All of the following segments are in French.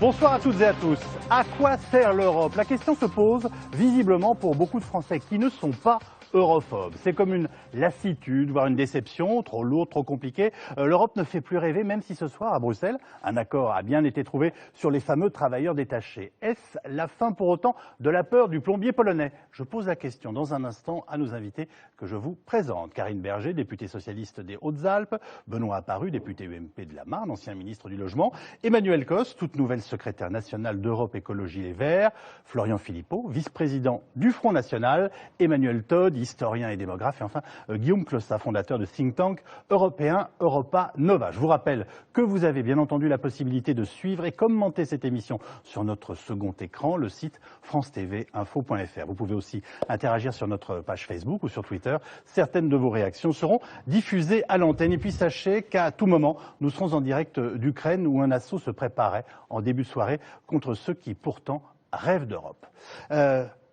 Bonsoir à toutes et à tous. À quoi sert l'Europe? La question se pose visiblement pour beaucoup de Français qui ne sont pas europhobes. C'est comme une lassitude, voire une déception, trop lourde, trop compliquée. L'Europe ne fait plus rêver, même si ce soir, à Bruxelles, un accord a bien été trouvé sur les fameux travailleurs détachés. Est-ce la fin pour autant de la peur du plombier polonais? Je pose la question dans un instant à nos invités que je vous présente. Karine Berger, députée socialiste des Hautes-Alpes, Benoît Apparu, député UMP de la Marne, ancien ministre du Logement, Emmanuel Cos, toute nouvelle secrétaire nationale d'Europe Écologie Les Verts, Florian Philippot, vice-président du Front National, Emmanuel Todd, historien et démographe, et enfin Guillaume Clossa, fondateur de think tank européen Europa Nova. Je vous rappelle que vous avez bien entendu la possibilité de suivre et commenter cette émission sur notre second écran, le site france-tv-info.fr. Vous pouvez aussi interagir sur notre page Facebook ou sur Twitter. Certaines de vos réactions seront diffusées à l'antenne. Et puis sachez qu'à tout moment, nous serons en direct d'Ukraine où un assaut se préparait en début de soirée contre ceux qui pourtant rêvent d'Europe.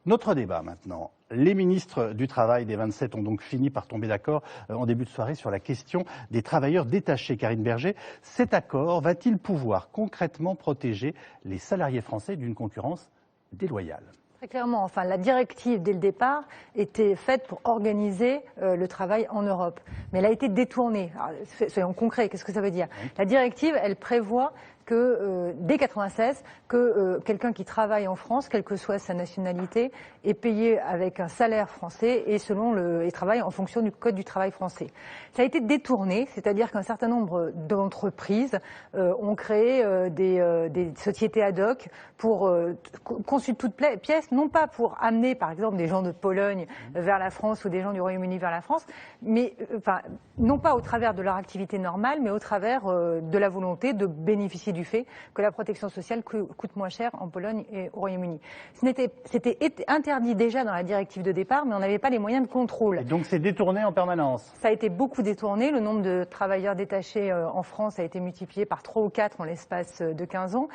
Notre débat maintenant. Les ministres du Travail des 27 ont donc fini par tomber d'accord en début de soirée sur la question des travailleurs détachés. Karine Berger, cet accord va-t-il pouvoir concrètement protéger les salariés français d'une concurrence déloyale? Très clairement, enfin, la directive, dès le départ, était faite pour organiser le travail en Europe. Mais elle a été détournée. Alors, soyons concrets, qu'est-ce que ça veut dire? La directive, elle prévoit que dès 1996, que quelqu'un qui travaille en France, quelle que soit sa nationalité, est payé avec un salaire français et travaille en fonction du Code du travail français. Ça a été détourné, c'est-à-dire qu'un certain nombre d'entreprises ont créé des sociétés ad hoc pour conçues de toutes pièces, non pas pour amener par exemple des gens de Pologne vers la France ou des gens du Royaume-Uni vers la France, mais non pas au travers de leur activité normale, mais au travers de la volonté de bénéficier du fait que la protection sociale coûte moins cher en Pologne et au Royaume-Uni. C'était interdit déjà dans la directive de départ, mais on n'avait pas les moyens de contrôle. Et donc c'est détourné en permanence. Ça a été beaucoup détourné. Le nombre de travailleurs détachés en France a été multiplié par 3 ou 4 en l'espace de 15 ans.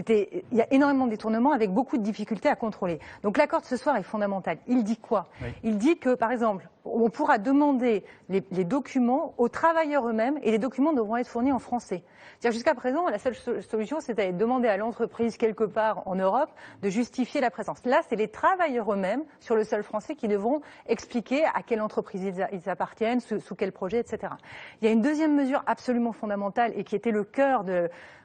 Il y a énormément de détournements avec beaucoup de difficultés à contrôler. Donc l'accord de ce soir est fondamental. Il dit quoi? Il dit que, par exemple, on pourra demander les documents aux travailleurs eux-mêmes et les documents devront être fournis en français. C'est-à-dire jusqu'à présent, la seule solution, c'était de demander à l'entreprise quelque part en Europe de justifier la présence. Là, c'est les travailleurs eux-mêmes, sur le sol français, qui devront expliquer à quelle entreprise ils appartiennent, sous quel projet, etc. Il y a une deuxième mesure absolument fondamentale et qui était le cœur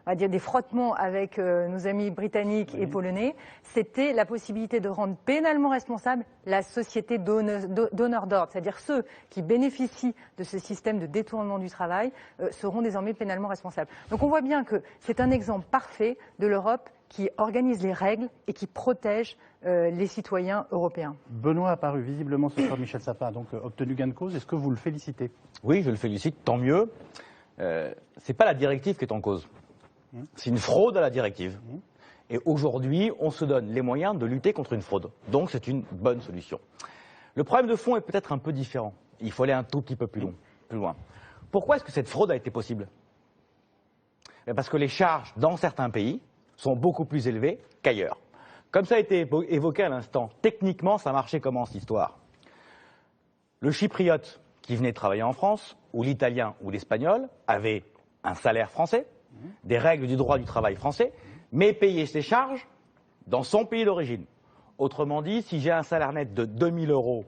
on va dire, des frottements avec nos amis britanniques et polonais, c'était la possibilité de rendre pénalement responsable la société donneur d'ordre, c'est-à-dire ceux qui bénéficient de ce système de détournement du travail seront désormais pénalement responsables. Donc on voit bien que c'est un exemple parfait de l'Europe qui organise les règles et qui protège les citoyens européens. Benoît Apparu, visiblement ce soir Michel Sapin a donc obtenu gain de cause. Est-ce que vous le félicitez? Oui, je le félicite, tant mieux. C'est pas la directive qui est en cause. C'est une fraude à la directive. Et aujourd'hui, on se donne les moyens de lutter contre une fraude. Donc c'est une bonne solution. Le problème de fond est peut-être un peu différent. Il faut aller un tout petit peu plus loin. Pourquoi est-ce que cette fraude a été possible? Parce que les charges dans certains pays sont beaucoup plus élevées qu'ailleurs. Comme ça a été évoqué à l'instant, techniquement, ça marchait comment cette histoire? Le chypriote qui venait travailler en France, ou l'italien ou l'espagnol, avait un salaire français, des règles du droit du travail français, mais payer ses charges dans son pays d'origine. Autrement dit, si j'ai un salaire net de 2 000 €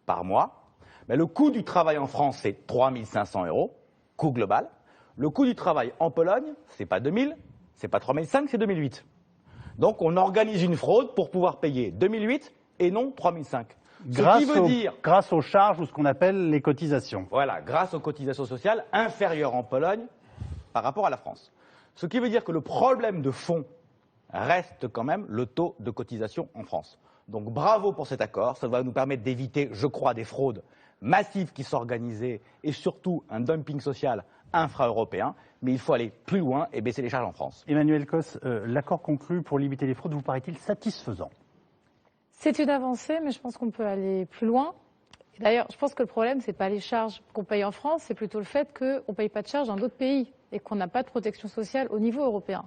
par mois, ben le coût du travail en France, c'est 3 500 €, coût global. Le coût du travail en Pologne, c'est pas 2 000, c'est pas 3 500, c'est 2 008. Donc on organise une fraude pour pouvoir payer 2 008 et non 3 500. Grâce aux charges ou ce qu'on appelle les cotisations. Voilà, grâce aux cotisations sociales inférieures en Pologne par rapport à la France. Ce qui veut dire que le problème de fond reste quand même le taux de cotisation en France. Donc bravo pour cet accord, ça va nous permettre d'éviter, je crois, des fraudes massives qui s'organisaient et surtout un dumping social infra-européen, mais il faut aller plus loin et baisser les charges en France. Emmanuel Cos, l'accord conclu pour limiter les fraudes vous paraît-il satisfaisant? C'est une avancée, mais je pense qu'on peut aller plus loin. D'ailleurs, je pense que le problème, ce n'est pas les charges qu'on paye en France, c'est plutôt le fait qu'on ne paye pas de charges dans d'autres pays et qu'on n'a pas de protection sociale au niveau européen.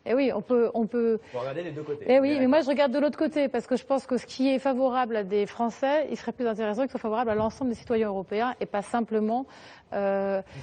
Et oui, on peut. Faut regarder les deux côtés. Eh oui, mais moi je regarde de l'autre côté parce que je pense que ce qui est favorable à des Français, il serait plus intéressant qu'il soit favorable à l'ensemble des citoyens européens et pas simplement.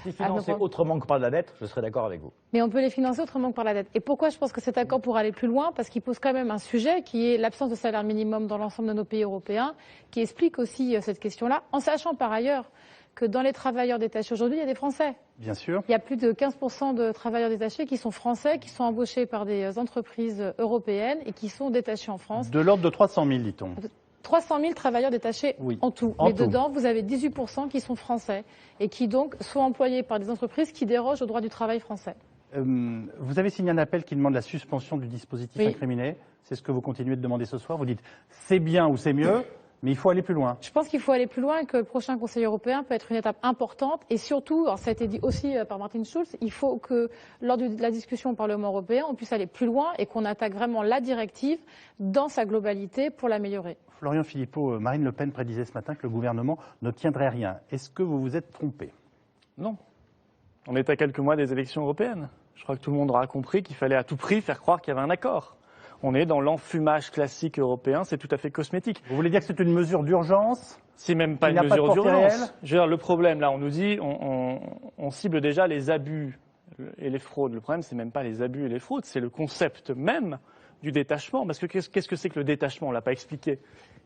Si financer autrement que par la dette, je serais d'accord avec vous. Mais on peut les financer autrement que par la dette. Et pourquoi je pense que cet accord pourrait aller plus loin? Parce qu'il pose quand même un sujet qui est l'absence de salaire minimum dans l'ensemble de nos pays européens, qui explique aussi cette question-là, en sachant par ailleurs que dans les travailleurs détachés aujourd'hui, il y a des Français. Bien sûr. Il y a plus de 15% de travailleurs détachés qui sont français, qui sont embauchés par des entreprises européennes et qui sont détachés en France. De l'ordre de 300 000, dit-on. 300 000 travailleurs détachés en tout. Mais dedans, vous avez 18% qui sont français et qui donc sont employés par des entreprises qui dérogent au droit du travail français. Vous avez signé un appel qui demande la suspension du dispositif incriminé. C'est ce que vous continuez de demander ce soir. Vous dites c'est bien ou c'est mieux, mais il faut aller plus loin. Je pense qu'il faut aller plus loin et que le prochain Conseil européen peut être une étape importante. Et surtout, alors ça a été dit aussi par Martin Schulz, il faut que lors de la discussion au Parlement européen, on puisse aller plus loin et qu'on attaque vraiment la directive dans sa globalité pour l'améliorer. Florian Philippot, Marine Le Pen prédisait ce matin que le gouvernement n'obtiendrait rien. Est-ce que vous vous êtes trompé? Non. On est à quelques mois des élections européennes. Je crois que tout le monde aura compris qu'il fallait à tout prix faire croire qu'il y avait un accord. On est dans l'enfumage classique européen, c'est tout à fait cosmétique. Vous voulez dire que c'est une mesure d'urgence? C'est même pas une mesure d'urgence. Le problème, là, on nous dit, on cible déjà les abus et les fraudes. Le problème, c'est même pas les abus et les fraudes, c'est le concept même du détachement. Parce que qu'est-ce que c'est que le détachement? On l'a pas expliqué.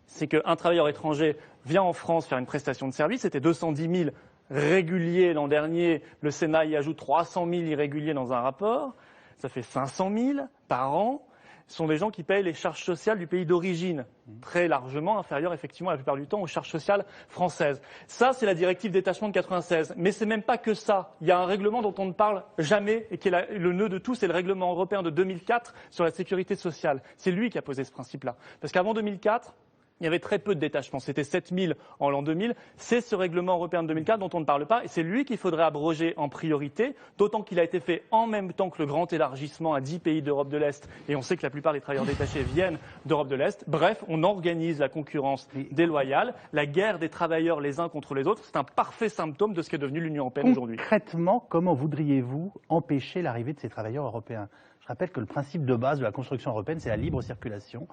C'est qu'un travailleur étranger vient en France faire une prestation de service, c'était 210 000 réguliers l'an dernier. Le Sénat y ajoute 300 000 irréguliers dans un rapport. Ça fait 500 000 par an. Ce sont des gens qui payent les charges sociales du pays d'origine, très largement inférieures effectivement la plupart du temps aux charges sociales françaises. Ça, c'est la directive détachement de 96. Mais c'est même pas que ça. Il y a un règlement dont on ne parle jamais et qui est le nœud de tout, c'est le règlement européen de 2004 sur la sécurité sociale. C'est lui qui a posé ce principe-là. Parce qu'avant 2004, il y avait très peu de détachements. C'était 7 000 en l'an 2000. C'est ce règlement européen de 2004 dont on ne parle pas. Et c'est lui qu'il faudrait abroger en priorité, d'autant qu'il a été fait en même temps que le grand élargissement à 10 pays d'Europe de l'Est. Et on sait que la plupart des travailleurs détachés viennent d'Europe de l'Est. Bref, on organise la concurrence déloyale, la guerre des travailleurs les uns contre les autres. C'est un parfait symptôme de ce qu'est devenu l'Union européenne aujourd'hui. Concrètement, comment voudriez-vous empêcher l'arrivée de ces travailleurs européens? Je rappelle que le principe de base de la construction européenne, c'est la libre circulation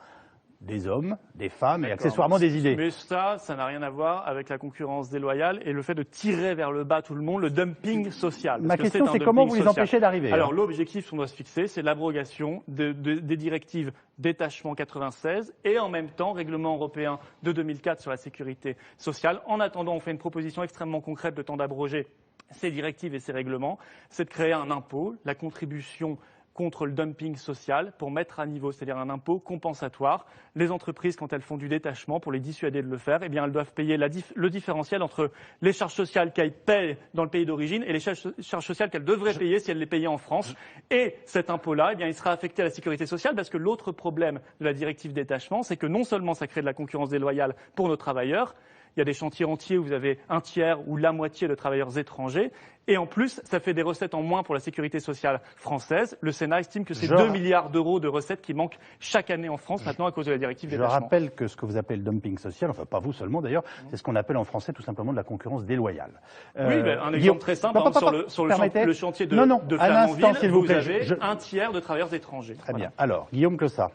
des hommes, des femmes et accessoirement des idées. Mais ça n'a rien à voir avec la concurrence déloyale et le fait de tirer vers le bas tout le monde, le dumping social. Ma question, c'est comment vous les empêchez d'arriver? Alors, l'objectif qu'on doit se fixer, c'est l'abrogation des directives détachement 96 et en même temps, règlement européen de 2004 sur la sécurité sociale. En attendant, on fait une proposition extrêmement concrète de temps d'abroger ces directives et ces règlements, c'est de créer un impôt, la contribution contre le dumping social pour mettre à niveau, c'est-à-dire un impôt compensatoire. Les entreprises, quand elles font du détachement, pour les dissuader de le faire, eh bien, elles doivent payer le différentiel entre les charges sociales qu'elles paient dans le pays d'origine et les charges sociales qu'elles devraient payer si elles les payaient en France. Et cet impôt-là, eh bien, il sera affecté à la sécurité sociale parce que l'autre problème de la directive détachement, c'est que non seulement ça crée de la concurrence déloyale pour nos travailleurs, il y a des chantiers entiers où vous avez un tiers ou la moitié de travailleurs étrangers. Et en plus, ça fait des recettes en moins pour la sécurité sociale française. Le Sénat estime que c'est 2 milliards d'euros de recettes qui manquent chaque année en France maintenant à cause de la directive détachement. Je rappelle que ce que vous appelez le dumping social, enfin pas vous seulement d'ailleurs, c'est ce qu'on appelle en français tout simplement de la concurrence déloyale. Oui, un exemple très simple, par exemple, sur le chantier de Flamanville, vous avez un tiers de travailleurs étrangers. Très bien. Alors, Guillaume Clossat.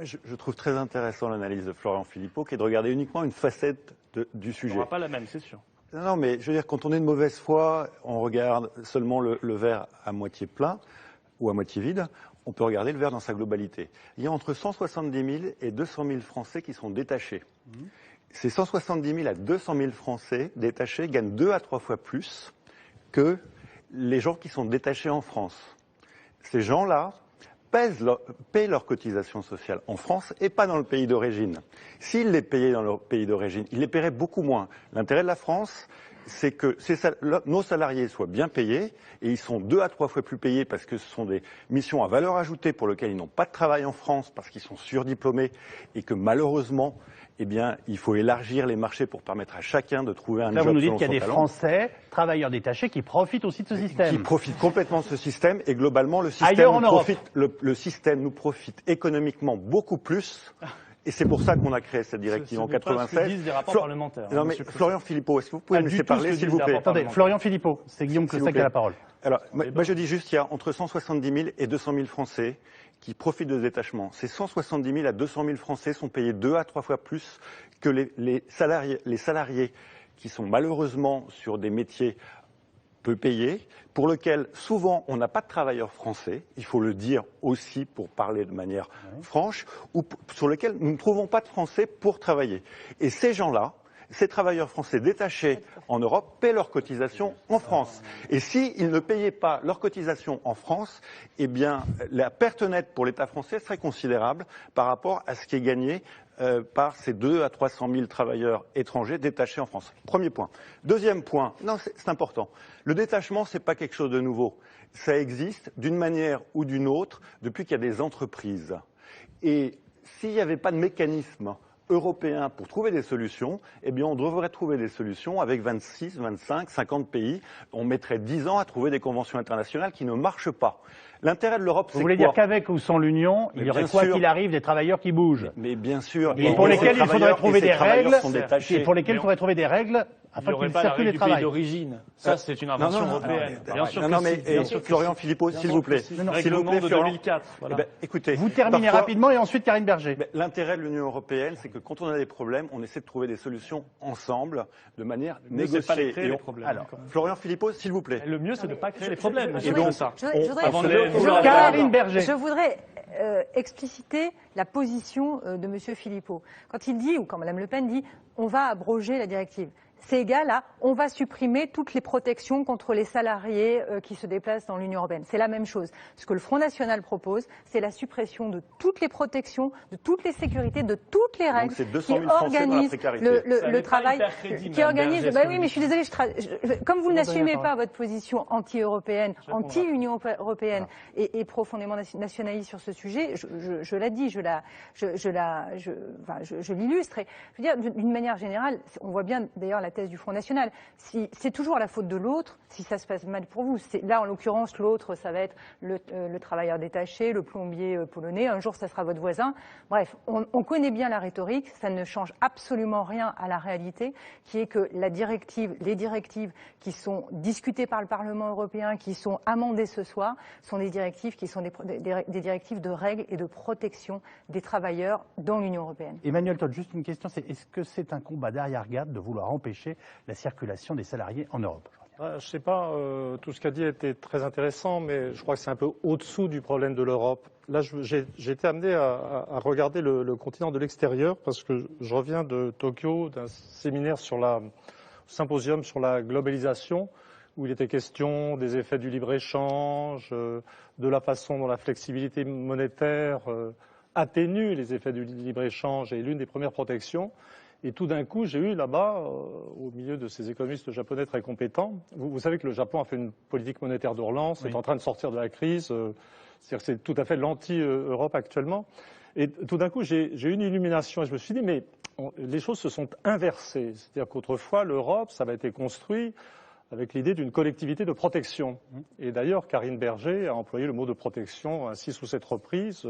Je trouve très intéressant l'analyse de Florian Philippot, qui est de regarder uniquement une facette du sujet. On n'aura pas la même, c'est sûr. Non, mais je veux dire, quand on est de mauvaise foi, on regarde seulement le verre à moitié plein ou à moitié vide. On peut regarder le verre dans sa globalité. Il y a entre 170 000 et 200 000 Français qui sont détachés. Ces 170 000 à 200 000 Français détachés gagnent 2 à 3 fois plus que les gens qui sont détachés en France. Ces gens-là paient leurs cotisations sociales en France et pas dans le pays d'origine. S'ils les payaient dans leur pays d'origine, ils les paieraient beaucoup moins. L'intérêt de la France, c'est que nos salariés soient bien payés, et ils sont 2 à 3 fois plus payés parce que ce sont des missions à valeur ajoutée pour lesquelles ils n'ont pas de travail en France, parce qu'ils sont surdiplômés, et que malheureusement, eh bien, il faut élargir les marchés pour permettre à chacun de trouver un job. Vous nous dites qu'il y a des Français, travailleurs détachés, qui profitent aussi de ce système. Qui profitent complètement de ce système, et globalement, le système nous profite économiquement beaucoup plus. Et c'est pour ça qu'on a créé cette directive en 96. C'est ce que disent les rapports parlementaires. Non, mais Florian Philippot, est-ce que vous pouvez me laisser parler, s'il vous plaît? Attendez, Florian Philippot, c'est Guillaume Clossac qui a la parole. Alors, moi je dis juste, il y a entre 170 000 et 200 000 Français qui profitent de ce détachement. Ces 170 000 à 200 000 Français sont payés 2 à 3 fois plus que les salariés qui sont malheureusement sur des métiers peu payés, pour lesquels souvent on n'a pas de travailleurs français, il faut le dire aussi pour parler de manière franche, ou sur lesquels nous ne trouvons pas de Français pour travailler. Et ces gens-là, ces travailleurs français détachés en Europe paient leurs cotisations en France. Et s'ils ne payaient pas leurs cotisations en France, eh bien, la perte nette pour l'État français serait considérable par rapport à ce qui est gagné par ces 200 à 300 000 travailleurs étrangers détachés en France. Premier point. Deuxième point, non, c'est important. Le détachement, c'est pas quelque chose de nouveau. Ça existe d'une manière ou d'une autre depuis qu'il y a des entreprises. Et s'il n'y avait pas de mécanisme européen pour trouver des solutions, eh bien on devrait trouver des solutions avec 26, 25, 50 pays. On mettrait 10 ans à trouver des conventions internationales qui ne marchent pas. L'intérêt de l'Europe, c'est quoi? Vous voulez dire qu'avec ou sans l'Union, il y aurait quoi qu'il arrive des travailleurs qui bougent? Mais bien sûr. Et pour lesquels il faudrait trouver des règles, et pour lesquels il faudrait trouver des règles afin qu'ils circulent et travaillent. D'origine. Ça, c'est une invention européenne. Bien sûr non, mais Florian Philippot, s'il vous plaît. S'il vous plaît, de 2004. Voilà. Écoutez, vous terminez rapidement et ensuite Karine Berger. L'intérêt de l'Union européenne, c'est que quand on a des problèmes, on essaie de trouver des solutions ensemble, de manière négociée. Pas de créer les problèmes. Alors, Florian Philippot, s'il vous plaît. Le mieux, c'est de ne pas créer les problèmes. Karine Berger. Je voudrais expliciter la position de M. Philippot. Quand il dit, ou quand Mme Le Pen dit, on va abroger la directive. C'est égal à on va supprimer toutes les protections contre les salariés qui se déplacent dans l'Union européenne. C'est la même chose. Ce que le Front National propose, c'est la suppression de toutes les protections, de toutes les sécurités, de toutes les règles qui organisent le travail. Qui organisent. Bah oui, mais je suis désolée. Comme vous n'assumez pas votre position anti-européenne, anti-Union européenne et profondément nationaliste sur ce sujet, je l'ai dit, je l'illustre. Je veux dire, d'une manière générale, on voit bien d'ailleurs la thèse du Front National. Si c'est toujours la faute de l'autre, si ça se passe mal pour vous. Là, en l'occurrence, l'autre, ça va être le travailleur détaché, le plombier polonais. Un jour, ça sera votre voisin. Bref, on connaît bien la rhétorique. Ça ne change absolument rien à la réalité, qui est que les directives qui sont discutées par le Parlement européen, qui sont amendées ce soir, sont des directives qui sont des directives de règles et de protection des travailleurs dans l'Union européenne. Emmanuel Todt, juste une question, est-ce que c'est un combat d'arrière-garde de vouloir empêcher la circulation des salariés en Europe? Je ne sais pas, tout ce qu'a dit était très intéressant, mais je crois que c'est un peu au-dessous du problème de l'Europe. Là, j'ai été amené à regarder le continent de l'extérieur parce que je reviens de Tokyo, d'un séminaire symposium sur la globalisation, où il était question des effets du libre-échange, de la façon dont la flexibilité monétaire atténue les effets du libre-échange et l'une des premières protections. Et tout d'un coup, j'ai eu là-bas, au milieu de ces économistes japonais très compétents, vous savez que le Japon a fait une politique monétaire de relance, est en train de sortir de la crise, c'est-à-dire que c'est tout à fait l'anti-Europe actuellement. Et tout d'un coup, j'ai eu une illumination et je me suis dit, mais les choses se sont inversées. C'est-à-dire qu'autrefois, l'Europe, ça avait été construit avec l'idée d'une collectivité de protection. Et d'ailleurs, Karine Berger a employé le mot de protection à 6 ou 7 reprises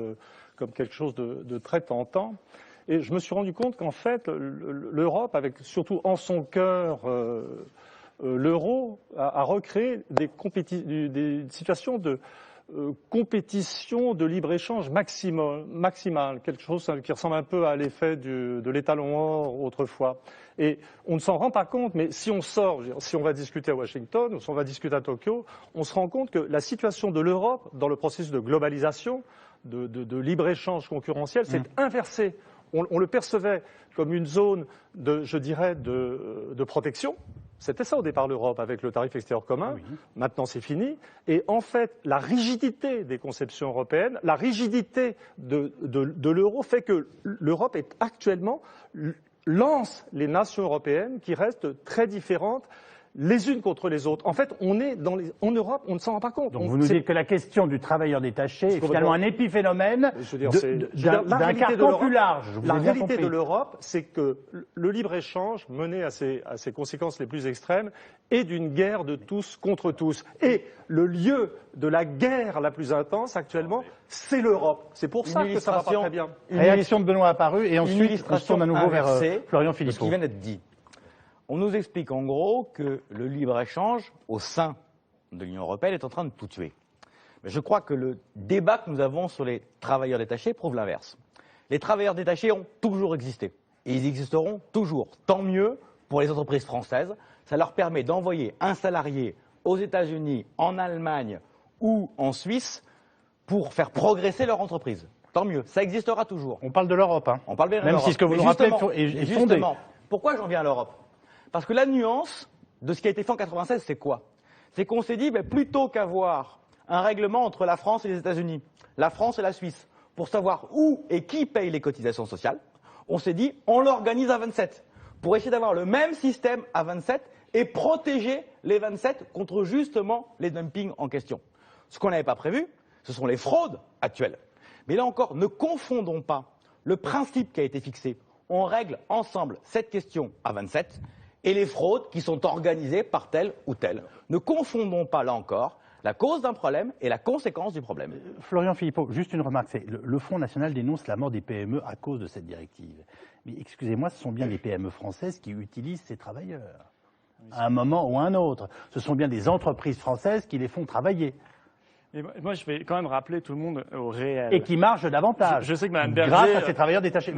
comme quelque chose de très tentant. Et je me suis rendu compte qu'en fait, l'Europe, avec surtout en son cœur l'euro, a recréé des situations de compétition de libre-échange maximale, quelque chose qui ressemble un peu à l'effet de l'étalon or autrefois. Et on ne s'en rend pas compte, mais si on sort, si on va discuter à Washington ou si on va discuter à Tokyo, on se rend compte que la situation de l'Europe dans le processus de globalisation, de libre-échange concurrentiel, s'est inversée. On le percevait comme une zone de protection. C'était ça au départ l'Europe avec le tarif extérieur commun. Oui. Maintenant c'est fini. Et en fait, la rigidité des conceptions européennes, la rigidité de l'euro fait que l'Europe est actuellement lance les nations européennes qui restent très différentes les unes contre les autres. En fait, on est en Europe, on ne s'en rend pas compte. Donc vous nous dites que la question du travailleur détaché est finalement un épiphénomène d'un carcan plus large. La réalité de l'Europe, c'est que le libre-échange mené à ses conséquences les plus extrêmes est d'une guerre de tous contre tous. Et le lieu de la guerre la plus intense actuellement, c'est l'Europe. C'est pour ça que ça va pas très bien. Réaction de Benoît Apparu et ensuite on se tourne à nouveau vers Florian Philippot. Ce qui vient d'être dit. On nous explique en gros que le libre-échange au sein de l'Union européenne est en train de tout tuer. Mais je crois que le débat que nous avons sur les travailleurs détachés prouve l'inverse. Les travailleurs détachés ont toujours existé et ils existeront toujours. Tant mieux pour les entreprises françaises. Ça leur permet d'envoyer un salarié aux États-Unis, en Allemagne ou en Suisse pour faire progresser leur entreprise. Tant mieux, ça existera toujours. On parle de l'Europe, hein. On parle bien de l'Europe. Même si ce que vous nous rappelez est fondé. Pourquoi j'en viens à l'Europe? Parce que la nuance de ce qui a été fait en 96, c'est quoi? C'est qu'on s'est dit, plutôt qu'avoir un règlement entre la France et les États-Unis, la France et la Suisse, pour savoir où et qui paye les cotisations sociales, on s'est dit, on l'organise à 27, pour essayer d'avoir le même système à 27 et protéger les 27 contre justement les dumpings en question. Ce qu'on n'avait pas prévu, ce sont les fraudes actuelles. Mais là encore, ne confondons pas le principe qui a été fixé. On règle ensemble cette question à 27 et les fraudes qui sont organisées par tel ou tel. Ne confondons pas, là encore, la cause d'un problème et la conséquence du problème. Florian Philippot, juste une remarque. Le Front National dénonce la mort des PME à cause de cette directive. Mais excusez-moi, ce sont bien les PME françaises qui utilisent ces travailleurs. À un moment ou à un autre. Ce sont bien des entreprises françaises qui les font travailler. Et moi, je vais quand même rappeler tout le monde au réel. Et qui marchent davantage. Je sais que Mme Berger... Grâce à ces travailleurs détachés.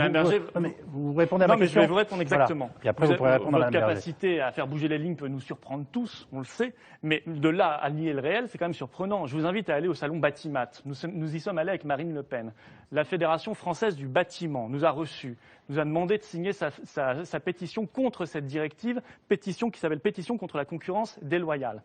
Vous répondez à ma question. Non, mais je vais vous répondre exactement. Voilà. Et après, vous pourrez répondre à Mme Berger. Votre capacité à faire bouger les lignes peut nous surprendre tous, on le sait. Mais de là à nier le réel, c'est quand même surprenant. Je vous invite à aller au salon Batimat. Nous y sommes allés avec Marine Le Pen. La Fédération française du bâtiment nous a reçus, nous a demandé de signer sa pétition contre cette directive, pétition qui s'appelle Pétition contre la concurrence déloyale.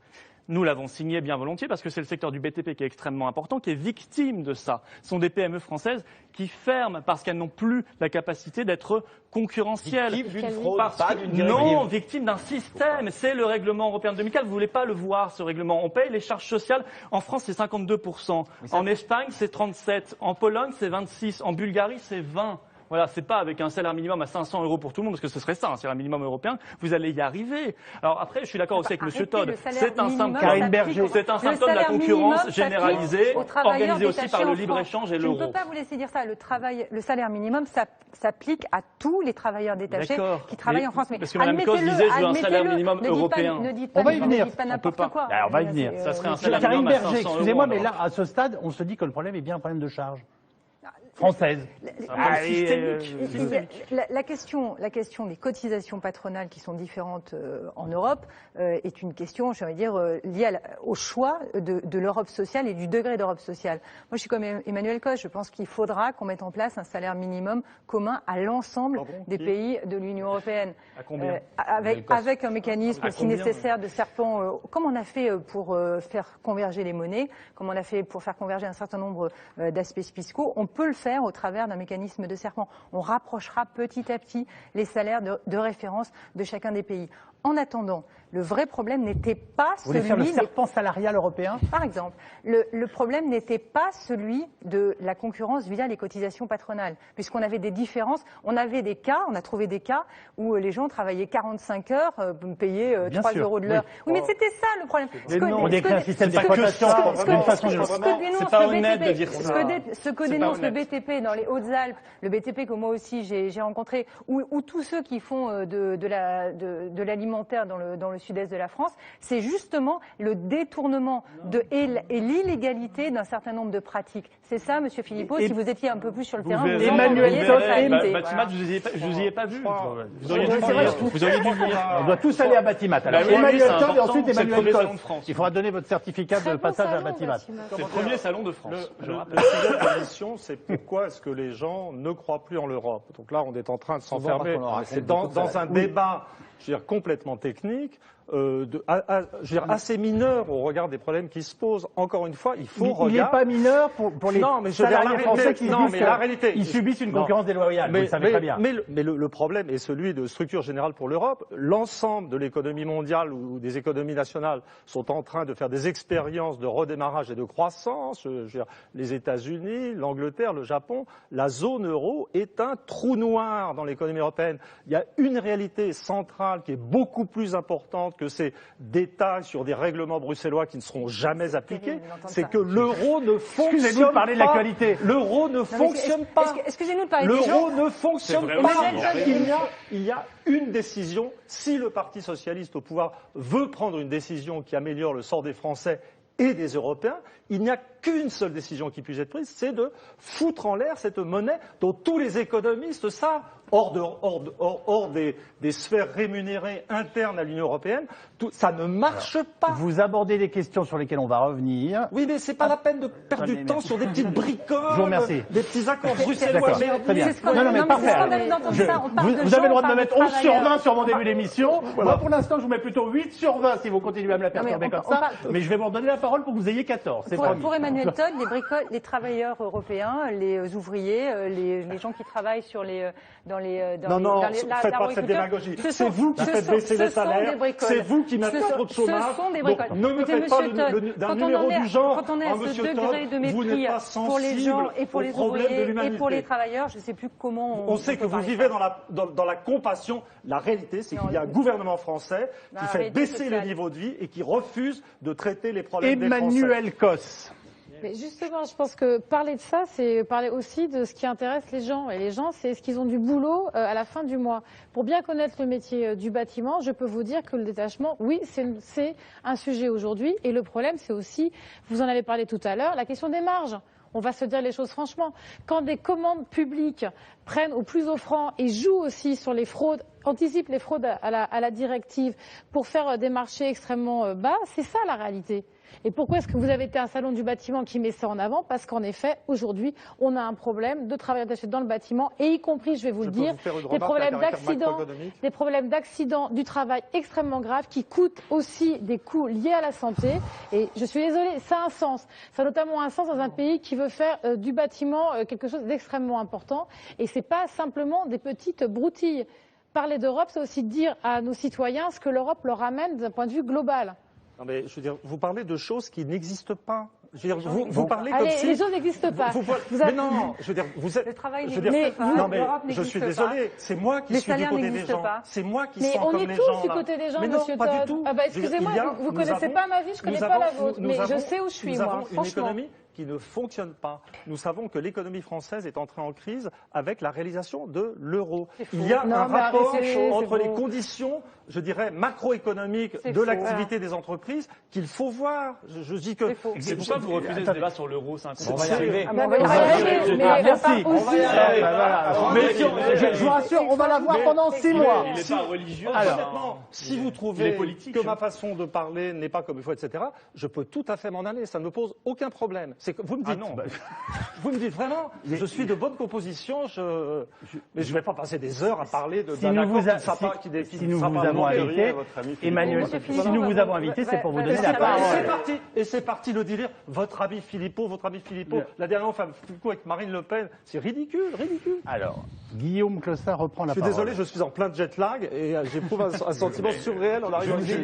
Nous l'avons signé bien volontiers parce que c'est le secteur du BTP qui est extrêmement important, qui est victime de ça. Ce sont des PME françaises qui ferment parce qu'elles n'ont plus la capacité d'être concurrentielles. Victime d'une fraude, pas d'une directive. Non, victime d'un système. C'est le règlement européen de 2004. Vous ne voulez pas le voir, ce règlement. On paye les charges sociales. En France, c'est 52%. En Espagne, c'est 37%. En Pologne, c'est 26%. En Bulgarie, c'est 20%. Voilà, c'est pas avec un salaire minimum à 500 € pour tout le monde, parce que ce serait ça, un salaire minimum européen, vous allez y arriver. Alors après, je suis d'accord aussi avec M. Todd, c'est un symptôme de la concurrence généralisée, organisée aussi par le libre-échange et l'euro. Je ne peux pas vous laisser dire ça. Le salaire minimum s'applique à tous les travailleurs détachés qui travaillent en France. Parce que Mme Cos disait, je veux un salaire minimum européen. On va y venir. Pas n'importe quoi. On va y venir. Ça serait un salaire minimum à 500 €. Excusez-moi, mais là, à ce stade, on se dit que le problème est bien un problème de charge française. La question des cotisations patronales qui sont différentes en Europe est une question, je vais dire, liée au choix de l'Europe sociale et du degré d'Europe sociale. Moi, je suis comme Emmanuel Cos, je pense qu'il faudra qu'on mette en place un salaire minimum commun à l'ensemble des pays de l'Union européenne. À combien avec un mécanisme, si nécessaire, de serpent, comme on a fait pour faire converger les monnaies, comme on a fait pour faire converger un certain nombre d'aspects fiscaux, on peut le faire au travers d'un mécanisme de serpent. On rapprochera petit à petit les salaires de référence de chacun des pays. En attendant, le vrai problème n'était pas celui... Vous voulez faire le serpent salarial européen ? Par exemple. Le problème n'était pas celui de la concurrence via les cotisations patronales, puisqu'on avait des différences. On avait des cas, on a trouvé des cas où les gens travaillaient 45 heures, payaient 3 € de l'heure. Oui, mais c'était ça le problème. On décrit un système d'exploitation d'une façon générale. C'est pas honnête de dire ça. Ce que dénonce le BTP dans les Hautes-Alpes, le BTP que moi aussi j'ai rencontré, ou tous ceux qui font de l'alimentaire dans le sud-est de la France, c'est justement le détournement et l'illégalité d'un certain nombre de pratiques. C'est ça, Monsieur Philippot, si vous étiez un peu plus sur le terrain, vous Emmanuel Todd, Batimat, je vous y ai pas vu. Vous auriez dû venir. On doit tous aller à Batimat. Alors, Emmanuel Todd et ensuite Emmanuel Cos. Il faudra donner votre certificat de passage à Batimat. C'est le premier salon de France. Le sujet de la mission, c'est pourquoi est-ce que les gens ne croient plus en l'Europe. Donc là, on est en train de s'enfermer dans un débat je veux dire, complètement technique, assez mineur au regard des problèmes qui se posent. Encore une fois, il faut regarder. Il n'est pas mineur pour les salariés français qui ils subissent une concurrence déloyale, vous le savez très bien. Mais le problème est celui de structure générale pour l'Europe. L'ensemble de l'économie mondiale ou des économies nationales sont en train de faire des expériences de redémarrage et de croissance. Je veux dire, les États-Unis, l'Angleterre, le Japon, la zone euro est un trou noir dans l'économie européenne. Il y a une réalité centrale qui est beaucoup plus importante que ces détails sur des règlements bruxellois qui ne seront jamais appliqués, c'est que l'euro ne fonctionne pas. De l'actualité. L'euro ne fonctionne pas. Excusez-nous de parler L'euro ne fonctionne pas. Emmanuel, Il y a une décision. Si le Parti socialiste au pouvoir veut prendre une décision qui améliore le sort des Français et des Européens, il n'y a qu'une seule décision qui puisse être prise, c'est de foutre en l'air cette monnaie dont tous les économistes savent, hors des sphères rémunérées internes à l'Union européenne, ça ne marche pas. Vous abordez des questions sur lesquelles on va revenir. Oui, mais c'est pas la peine de perdre du temps sur des petites bricoles, Je vous remercie. des petits accords bruxellois. Très bien. Non, mais parfait. Vous avez le droit de me mettre 11 sur 20 sur mon début d'émission. Moi, pour l'instant, je vous mets plutôt 8 sur 20 si vous continuez à me la perturber comme ça. Mais je vais vous redonner la parole pour que vous ayez 14. Pour Emmanuel Todd, les travailleurs européens, les ouvriers, les gens qui travaillent Non, faites pas cette démagogie. C'est vous qui faites baisser les salaires, c'est vous qui mettez trop de chômage. Donc ne me faites pas d'un numéro du genre. Quand on est à ce degré de mépris pour les gens et pour les ouvriers et pour les travailleurs, je ne sais plus comment on sait que vous vivez dans la compassion. La réalité, c'est qu'il y a un gouvernement français qui fait baisser le niveau de vie et qui refuse de traiter les problèmes des Français. Emmanuel Cos. Mais justement, je pense que parler de ça, c'est parler aussi de ce qui intéresse les gens. Et les gens, c'est ce qu'ils ont du boulot à la fin du mois. Pour bien connaître le métier du bâtiment, je peux vous dire que le détachement, oui, c'est un sujet aujourd'hui. Et le problème, c'est aussi, vous en avez parlé tout à l'heure, la question des marges. On va se dire les choses franchement. Quand des commandes publiques prennent au plus offrant et jouent aussi sur les fraudes, anticipent les fraudes à la directive pour faire des marchés extrêmement bas, c'est ça la réalité. Et pourquoi est-ce que vous avez été un salon du bâtiment qui met ça en avant? Parce qu'en effet, aujourd'hui, on a un problème de travail attaché dans le bâtiment, et y compris, je vais vous le dire, des problèmes d'accidents du travail extrêmement graves qui coûtent aussi des coûts liés à la santé. Et je suis désolée, ça a un sens. Ça a notamment un sens dans un pays qui veut faire du bâtiment quelque chose d'extrêmement important. Et c'est pas simplement des petites broutilles. Parler d'Europe, c'est aussi dire à nos citoyens ce que l'Europe leur amène d'un point de vue global. Non mais je veux dire, vous parlez de choses qui n'existent pas. Je veux dire, vous parlez comme si... Les choses n'existent pas. Mais non, je veux dire, vous êtes... Le travail n'existe pas. Non mais je suis désolé, c'est moi qui suis du côté des gens. C'est moi qui sens comme les gens. Mais on est tous du côté des gens, mais monsieur non, pas Todd. du tout. Ah bah excusez-moi, vous ne connaissez pas ma vie, je ne connais pas la vôtre. Mais je sais où je suis, moi, franchement. Nous avons une économie qui ne fonctionne pas. Nous savons que l'économie française est entrée en crise avec la réalisation de l'euro. Il y a un rapport entre les conditions, je dirais, macroéconomiques de l'activité des entreprises qu'il faut voir. Je dis que... C'est pourquoi vous refusez ce débat sur l'euro? On va y arriver. Merci. Je vous rassure, on va l'avoir pendant 6 mois. Il n'est pas religieux. Alors, si vous trouvez que ma façon de parler n'est pas comme il faut, etc., je peux tout à fait m'en aller. Ça ne me pose aucun problème. C'est que vous me dites, vous me dites vraiment, je suis de bonne composition, mais je ne vais pas passer des heures à parler d'un accord qui ne sera pas invité, Emmanuel, si nous vous avons invité, c'est pour vous donner la parole. Et c'est parti le délire. Votre ami Philippot. La dernière fois, avec Marine Le Pen, c'est ridicule. Alors, Guillaume Clossat reprend la parole. Je suis désolé, je suis en plein jet lag et j'éprouve un sentiment surréel en arrivant ici.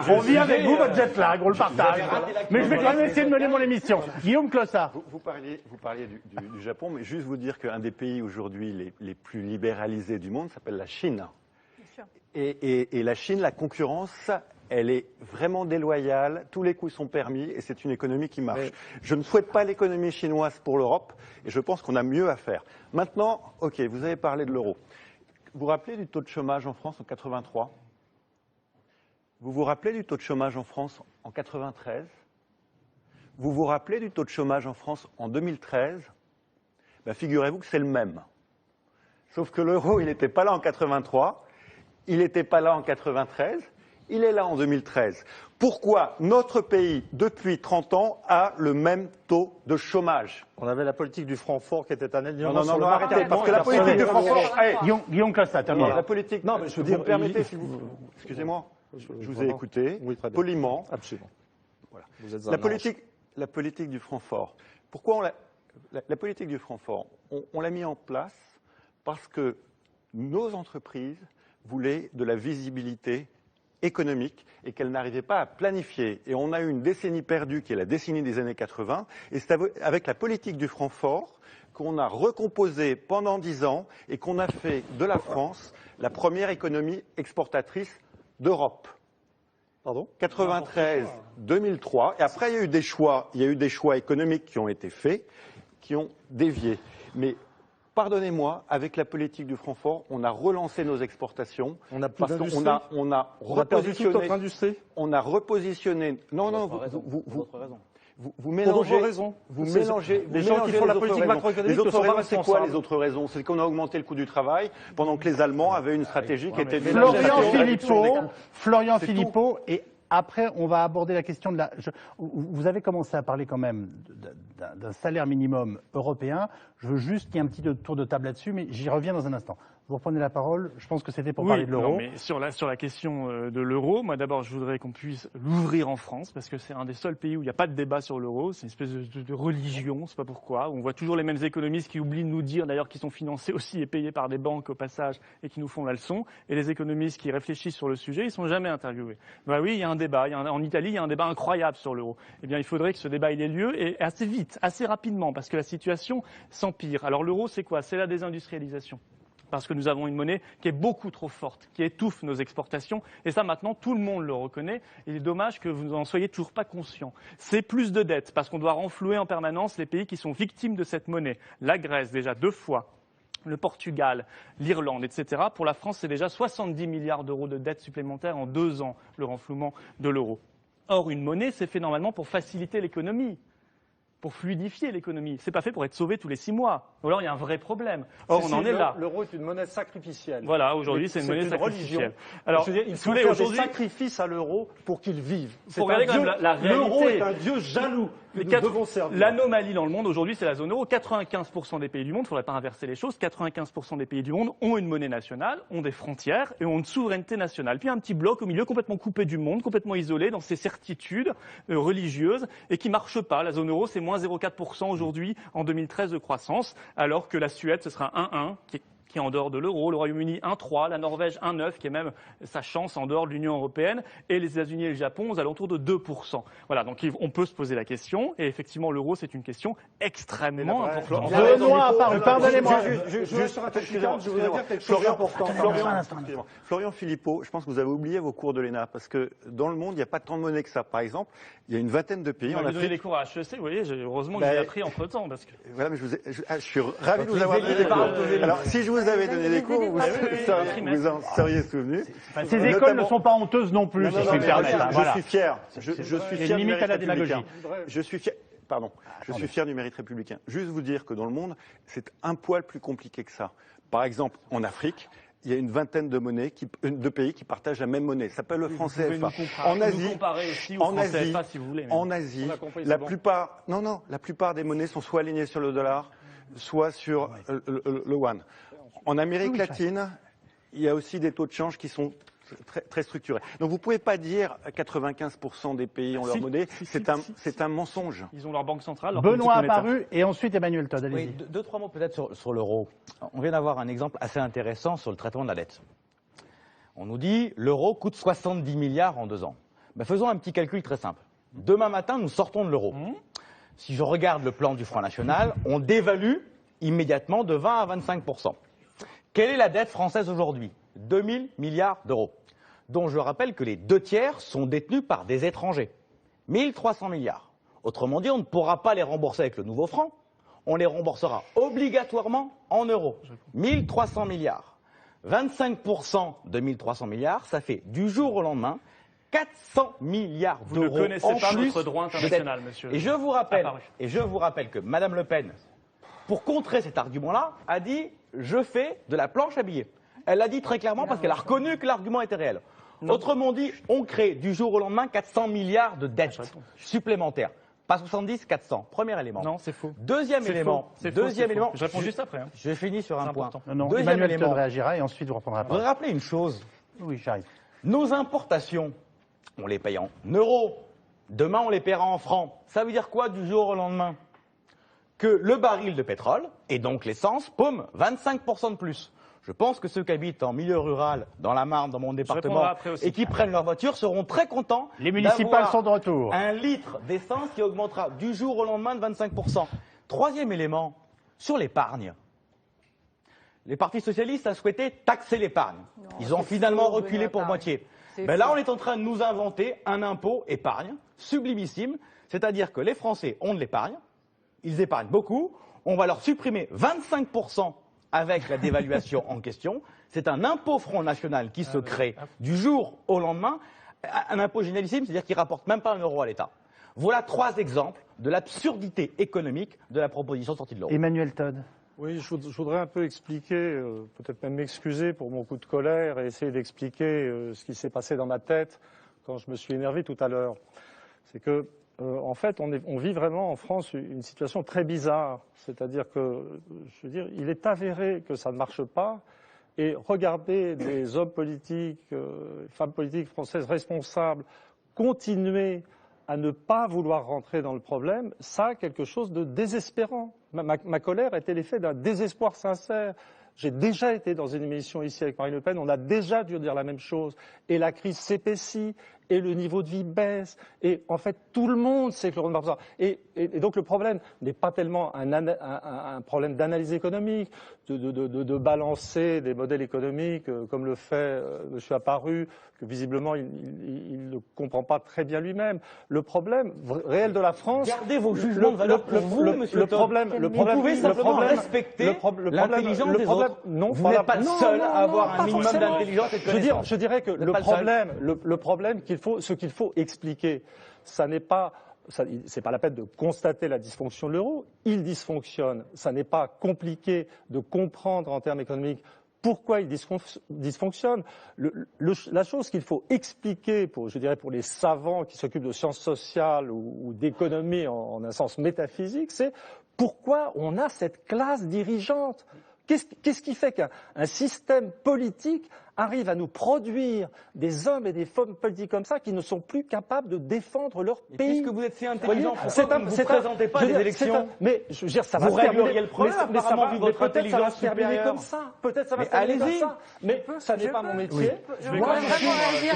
On vit avec vous votre jet lag, on le partage. Mais je vais quand même essayer de mener mon émission. Guillaume Clossat. Vous parliez du Japon, mais juste vous dire qu'un des pays aujourd'hui les plus libéralisés du monde s'appelle la Chine. Et la Chine, la concurrence, elle est vraiment déloyale, tous les coups sont permis et c'est une économie qui marche. Oui. Je ne souhaite pas l'économie chinoise pour l'Europe et je pense qu'on a mieux à faire. Maintenant, ok, vous avez parlé de l'euro. Vous vous rappelez du taux de chômage en France en 83 ? Vous vous rappelez du taux de chômage en France en 93 ? Vous vous rappelez du taux de chômage en France en 2013 ? Ben, figurez-vous que c'est le même. Sauf que l'euro, il n'était pas là en 83, il n'était pas là en 93, Il est là en 2013. Pourquoi notre pays, depuis 30 ans, a le même taux de chômage? On avait la politique du franc fort qui était un alignement Non, sur le arrêtez, marché. parce que la politique du franc fort... Guillaume Costa, terminé. La politique... Non, mais je veux dire, vous me permettez, si vous... Excusez-moi, je vous ai écouté, Oui, très bien. poliment. Absolument. Voilà. Vous êtes un La politique du franc fort. Pourquoi on l'a... La politique du franc fort, on l'a mis en place parce que nos entreprises voulaient de la visibilité économique et qu'elles n'arrivaient pas à planifier. Et on a eu une décennie perdue qui est la décennie des années 80. Et c'est avec la politique du franc fort qu'on a recomposé pendant 10 ans et qu'on a fait de la France la première économie exportatrice d'Europe. Pardon? 93, 2003. Et après, il y a eu des choix économiques qui ont été faits, qui ont dévié. Mais pardonnez-moi, avec la politique du franc fort, on a relancé nos exportations. On a plus parce d'industrie. qu'on a On a perdu toute notre industrie. On a repositionné. Non, non, vous mélangez. Pour d'autres raisons. Vous mélangez. Les gens qui font la politique macroéconomique Les autres ne sont pas raisons, c'est quoi responsables. les autres raisons? C'est qu'on a augmenté le coût du travail pendant que les Allemands avaient une stratégie qui était Florian Philippot, et après, on va aborder la question de la... Vous avez commencé à parler quand même d'un salaire minimum européen. Je veux juste qu'il y ait un petit tour de table là-dessus, mais j'y reviens dans un instant. Vous reprenez la parole. Je pense que c'était pour parler de l'euro. Mais sur la question de l'euro, moi d'abord, je voudrais qu'on puisse l'ouvrir en France, parce que c'est un des seuls pays où il n'y a pas de débat sur l'euro. C'est une espèce de religion, c'est pas pourquoi. On voit toujours les mêmes économistes qui oublient de nous dire, d'ailleurs, qu'ils sont financés aussi et payés par des banques au passage et qui nous font la leçon. Et les économistes qui réfléchissent sur le sujet, ils sont jamais interviewés. Bah oui, il y a un débat. En Italie, il y a un débat incroyable sur l'euro. Eh bien, il faudrait que ce débat ait lieu et assez vite, assez rapidement, parce que la situation s'empire. Alors l'euro, c'est quoi? C'est la désindustrialisation. Parce que nous avons une monnaie qui est beaucoup trop forte, qui étouffe nos exportations. Et ça, maintenant, tout le monde le reconnaît. Il est dommage que vous n'en soyez toujours pas conscient. C'est plus de dettes, parce qu'on doit renflouer en permanence les pays qui sont victimes de cette monnaie. La Grèce, déjà 2 fois. Le Portugal, l'Irlande, etc. Pour la France, c'est déjà 70 milliards d'euros de dettes supplémentaires en 2 ans, le renflouement de l'euro. Or, une monnaie, c'est fait normalement pour faciliter l'économie, pour fluidifier l'économie. C'est pas fait pour être sauvé tous les 6 mois. Ou alors il y a un vrai problème. Or, on en est là. L'euro est une monnaie sacrificielle. Voilà, aujourd'hui, c'est une monnaie sacrificielle. Alors, il faut faire des sacrifices à l'euro pour qu'il vive. Faut regarder quand même la réalité. L'euro est un dieu jaloux. L'anomalie dans le monde aujourd'hui, c'est la zone euro. 95% des pays du monde, il ne faudrait pas inverser les choses, 95% des pays du monde ont une monnaie nationale, ont des frontières et ont une souveraineté nationale. Puis un petit bloc au milieu complètement coupé du monde, complètement isolé dans ses certitudes religieuses et qui ne marche pas. La zone euro, c'est moins 0,4% aujourd'hui en 2013 de croissance, alors que la Suède, ce sera 1,1, qui est en dehors de l'euro, le Royaume-Uni 1,3, la Norvège 1,9, qui est même sa chance en dehors de l'Union européenne, et les États-Unis et le Japon aux alentours de 2%. Voilà, donc on peut se poser la question, et effectivement l'euro c'est une question extrêmement importante. Benoît a paru, pardonnez-moi. Je voudrais dire quelque chose d'important. Florian Philippot, je pense que vous avez oublié vos cours de l'ENA, parce que dans le monde, il n'y a pas tant de monnaie que ça. Par exemple, il y a une vingtaine de pays en Afrique. Vous avez donné des cours à HEC, vous voyez, heureusement que j'ai appris entre-temps. Parce que... Voilà, mais je suis ravi de vous avoir donné des cours. Alors, si je vous avais donné des cours, vous en seriez souvenu. Ces écoles ne sont pas honteuses non plus, si je puis me permettre. Je suis fier. Je suis fier du limite à la mérite démagogie. républicain. Je suis fier. Pardon. Je suis fier du mérite républicain. Juste vous dire que dans le monde, c'est un poil plus compliqué que ça. Par exemple, en Afrique, il y a une vingtaine de pays qui partagent la même monnaie. Ça s'appelle le franc CFA. En Asie, la plupart des monnaies sont soit alignées sur le dollar, soit sur le yuan. En Amérique latine, il y a aussi des taux de change qui sont très, très structurés. Donc vous ne pouvez pas dire 95% des pays ont leur monnaie. C'est un mensonge. Ils ont leur banque centrale. Leur Benoît a paru et ensuite Emmanuel Todd. Allez-y. Oui, 2-3 mots peut-être sur l'euro. On vient d'avoir un exemple assez intéressant sur le traitement de la dette. On nous dit l'euro coûte 70 milliards en 2 ans. Ben, faisons un petit calcul très simple. Demain matin, nous sortons de l'euro. Si je regarde le plan du Front National, on dévalue immédiatement de 20 à 25%. Quelle est la dette française aujourd'hui? 2 000 milliards d'euros, dont je rappelle que les 2/3 sont détenus par des étrangers. 1 300 milliards. Autrement dit, on ne pourra pas les rembourser avec le nouveau franc, on les remboursera obligatoirement en euros. 1 300 milliards. 25% de 1 300 milliards, ça fait du jour au lendemain 400 milliards d'euros. Vous ne connaissez pas notre droit international, monsieur. Et je vous rappelle que Mme Le Pen, pour contrer cet argument-là, a dit « je fais de la planche à billets ». Elle l'a dit très clairement parce qu'elle a reconnu que l'argument était réel. Autrement dit, on crée du jour au lendemain 400 milliards de dettes supplémentaires. Pas 70, 400. Premier élément. Non, c'est faux. Deuxième élément. Deuxième. Je réponds juste après. Hein. Je finis sur un point. Non, Deuxième Emmanuel élément. Todd réagira et ensuite vous reprendrez Je la voudrais parole. rappeler une chose. Oui, j'arrive. Nos importations, on les paye en euros. Demain, on les paiera en francs. Ça veut dire quoi du jour au lendemain? Que le baril de pétrole, et donc l'essence, paume 25% de plus. Je pense que ceux qui habitent en milieu rural, dans la Marne, dans mon département, et qui prennent leur voiture seront très contents. Les municipales sont de retour. Un litre d'essence qui augmentera du jour au lendemain de 25%. Troisième élément, sur l'épargne. Les partis socialistes ont souhaité taxer l'épargne. Ils ont finalement reculé pour moitié. Ben là, on est en train de nous inventer un impôt épargne sublimissime, c'est-à-dire que les Français ont de l'épargne, ils épargnent beaucoup, on va leur supprimer 25% avec la dévaluation en question. C'est un impôt Front National qui se crée du jour au lendemain, un impôt génialissime, c'est-à-dire qu'il ne rapporte même pas 1 euro à l'État. Voilà 3 exemples de l'absurdité économique de la proposition sortie de l'euro. Emmanuel Todd. Oui, je voudrais un peu expliquer, peut-être même m'excuser pour mon coup de colère et essayer d'expliquer ce qui s'est passé dans ma tête quand je me suis énervé tout à l'heure. C'est que, en fait, on vit vraiment en France une situation très bizarre. C'est-à-dire que, je veux dire, il est avéré que ça ne marche pas. Et regarder des hommes politiques, femmes politiques françaises responsables continuer à ne pas vouloir rentrer dans le problème, ça a quelque chose de désespérant. Ma colère était l'effet d'un désespoir sincère. J'ai déjà été dans une émission ici avec Marine Le Pen, on a déjà dû dire la même chose. Et la crise s'épaissit, et le niveau de vie baisse, et en fait tout le monde sait que le rendement. Et donc le problème n'est pas tellement un problème d'analyse économique, de balancer des modèles économiques comme le fait M. Apparu, que visiblement il ne comprend pas très bien lui-même. Le problème réel de la France. Gardez vos jugements de valeur pour vous, monsieur Todd. Vous pouvez simplement respecter l'intelligence des autres. Non, vous n'êtes pas le seul à avoir un minimum d'intelligence et de connaissance. Je dirais que le problème ce qu'il faut expliquer, ça n'est pas. C'est pas la peine de constater la dysfonction de l'euro. Il dysfonctionne. Ça n'est pas compliqué de comprendre en termes économiques pourquoi il dysfonctionne. La chose qu'il faut expliquer, je dirais pour les savants qui s'occupent de sciences sociales ou d'économie en un sens métaphysique, c'est pourquoi on a cette classe dirigeante. Qu'est-ce qui fait qu'un système politique arrive à nous produire des hommes et des femmes politiques comme ça qui ne sont plus capables de défendre leur pays? Puisque vous êtes si intelligent, pourquoi vous ne présentez pas des élections? Mais je veux dire, ça va se terminer. Vous régleriez le problème, apparemment, vu votre intelligence supérieure. Comme ça. Peut-être ça va se terminer comme ça. Mais ça n'est pas mon métier. Je vais vraiment réagir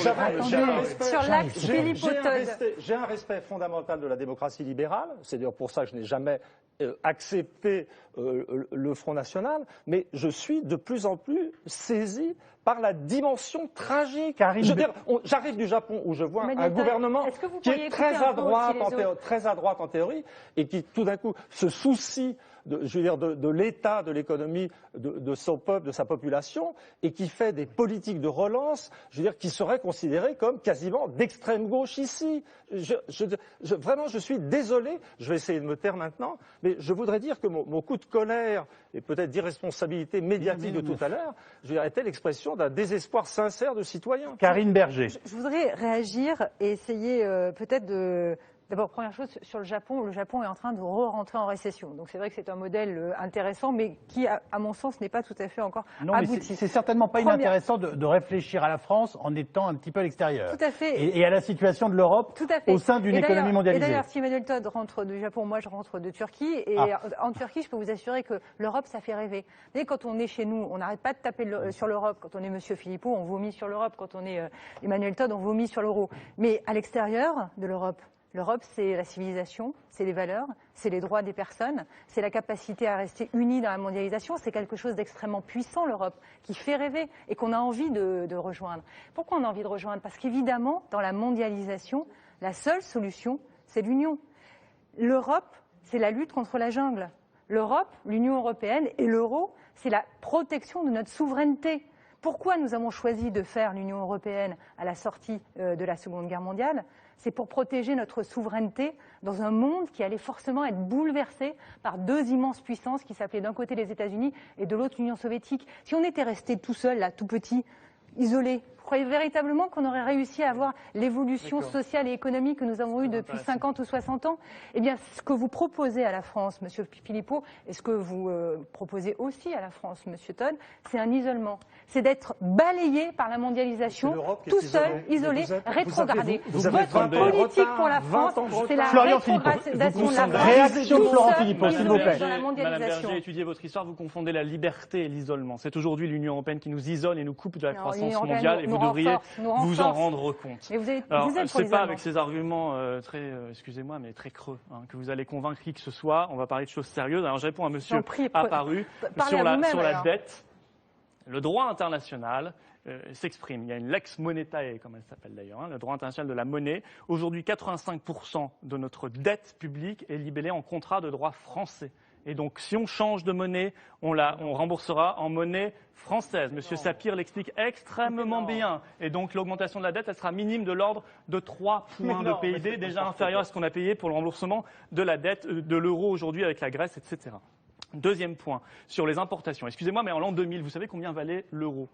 sur l'axe Philippe Todd. J'ai un respect fondamental de la démocratie libérale. C'est d'ailleurs pour ça que je n'ai jamais accepté le Front National. Mais je suis de plus en plus saisi par la dimension tragique. J'arrive du Japon où je vois un gouvernement qui est très à droite en théorie et qui tout d'un coup se soucie de l'état de l'économie de son peuple, de sa population, et qui fait des politiques de relance, qui seraient considérées comme quasiment d'extrême gauche ici. Vraiment, je suis désolé, je vais essayer de me taire maintenant, mais je voudrais dire que mon coup de colère et peut-être d'irresponsabilité médiatique de tout à l'heure, était l'expression d'un désespoir sincère de citoyens. Karine Berger. Je voudrais réagir et essayer peut-être de... D'abord, première chose, sur le Japon est en train de rentrer en récession. Donc c'est vrai que c'est un modèle intéressant, mais qui, à mon sens, n'est pas tout à fait encore abouti. C'est certainement pas inintéressant de réfléchir à la France en étant un petit peu à l'extérieur. Tout à fait. Et à la situation de l'Europe au sein d'une économie mondialisée. Et d'ailleurs, si Emmanuel Todd rentre du Japon, moi je rentre de Turquie. Et en Turquie, je peux vous assurer que l'Europe, ça fait rêver. Vous voyez, quand on est chez nous, on n'arrête pas de taper sur l'Europe. Quand on est Monsieur Philippot, on vomit sur l'Europe. Quand on est Emmanuel Todd, on vomit sur l'euro. Mais à l'extérieur de l'Europe, c'est la civilisation, c'est les valeurs, c'est les droits des personnes, c'est la capacité à rester unis dans la mondialisation. C'est quelque chose d'extrêmement puissant, l'Europe, qui fait rêver et qu'on a envie de rejoindre. Pourquoi on a envie de rejoindre? Parce qu'évidemment, dans la mondialisation, la seule solution, c'est l'union. L'Europe, c'est la lutte contre la jungle. L'Europe, l'Union européenne et l'euro, c'est la protection de notre souveraineté. Pourquoi nous avons choisi de faire l'Union européenne à la sortie de la Seconde Guerre mondiale? C'est pour protéger notre souveraineté dans un monde qui allait forcément être bouleversé par deux immenses puissances qui s'appelaient d'un côté les États-Unis et de l'autre l'Union soviétique. Si on était resté tout seul, là, tout petit, isolé, croyez véritablement qu'on aurait réussi à avoir l'évolution sociale et économique que nous avons eue depuis 50 ou 60 ans? Eh bien, ce que vous proposez à la France, Monsieur Philippot, et ce que vous proposez aussi à la France, Monsieur Todd, c'est un isolement. C'est d'être balayé par la mondialisation, tout seul, isolé, rétrogradé. Votre politique pour la France, c'est la rétrogradation de la France. Réaction de Florent Philippot, s'il vous plaît. Madame Berger, étudiez votre histoire, vous confondez la liberté et l'isolement. C'est aujourd'hui l'Union européenne qui nous isole et nous coupe de la croissance mondiale et vous devriez vous en rendre compte. Alors, c'est pas avec ces arguments très, excusez-moi, mais très creux que vous allez convaincre qui que ce soit. On va parler de choses sérieuses. Alors je réponds à Monsieur Apparu sur la dette. Le droit international s'exprime. Il y a une lex monetae, comme elle s'appelle d'ailleurs, le droit international de la monnaie. Aujourd'hui, 85% de notre dette publique est libellée en contrat de droit français. Et donc, si on change de monnaie, on remboursera en monnaie française. Monsieur Sapir l'explique extrêmement bien. Et donc, l'augmentation de la dette, elle sera minime de l'ordre de 3 points de PIB, déjà inférieur à ce qu'on a payé pour le remboursement de la dette de l'euro aujourd'hui avec la Grèce, etc. Deuxième point, sur les importations. Excusez-moi, mais en l'an 2000, vous savez combien valait l'euro ?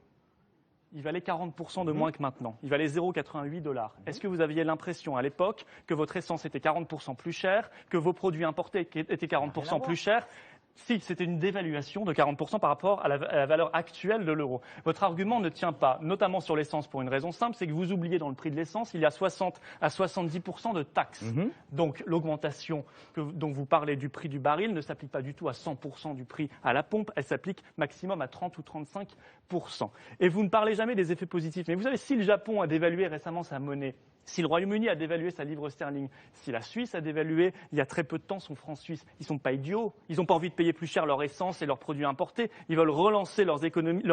Il valait 40% de moins que maintenant. Il valait 0,88 $. Est-ce que vous aviez l'impression à l'époque que votre essence était 40% plus chère, que vos produits importés étaient 40% plus chers ? Si, c'était une dévaluation de 40% par rapport à la valeur actuelle de l'euro. Votre argument ne tient pas, notamment sur l'essence, pour une raison simple, c'est que vous oubliez dans le prix de l'essence, il y a 60 à 70% de taxes. Donc l'augmentation dont vous parlez du prix du baril ne s'applique pas du tout à 100% du prix à la pompe, elle s'applique maximum à 30 ou 35%. Et vous ne parlez jamais des effets positifs. Mais vous savez, si le Japon a dévalué récemment sa monnaie, si le Royaume-Uni a dévalué sa livre sterling, si la Suisse a dévalué il y a très peu de temps son franc suisse, ils ne sont pas idiots. Ils n'ont pas envie de payer plus cher leur essence et leurs produits importés. Ils veulent relancer leur économie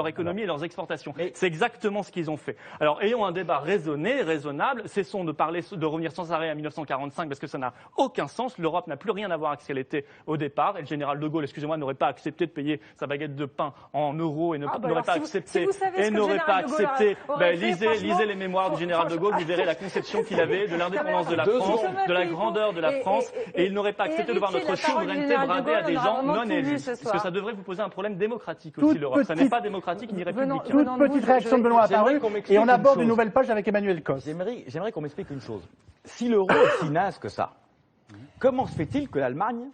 et leurs exportations. C'est exactement ce qu'ils ont fait. Alors, ayons un débat raisonné, raisonnable. Cessons de revenir sans arrêt à 1945 parce que ça n'a aucun sens. L'Europe n'a plus rien à voir avec ce qu'elle était au départ. Et le général de Gaulle, excusez-moi, n'aurait pas accepté de payer sa baguette de pain en euros et n'aurait pas accepté. Lisez les mémoires du général de Gaulle, vous verrez la conception qu'il avait de l'indépendance de la France, de la grandeur de la France, et il n'aurait pas accepté de voir notre souveraineté bradée à des gens non élus. Parce que ça devrait vous poser un problème démocratique aussi, l'Europe. Ça n'est pas démocratique ni républicain. Toute petite réaction de Benoît Apparu, et on aborde une nouvelle page avec Emmanuel Cos. J'aimerais qu'on m'explique une chose. Si l'euro est si naze que ça, comment se fait-il que l'Allemagne,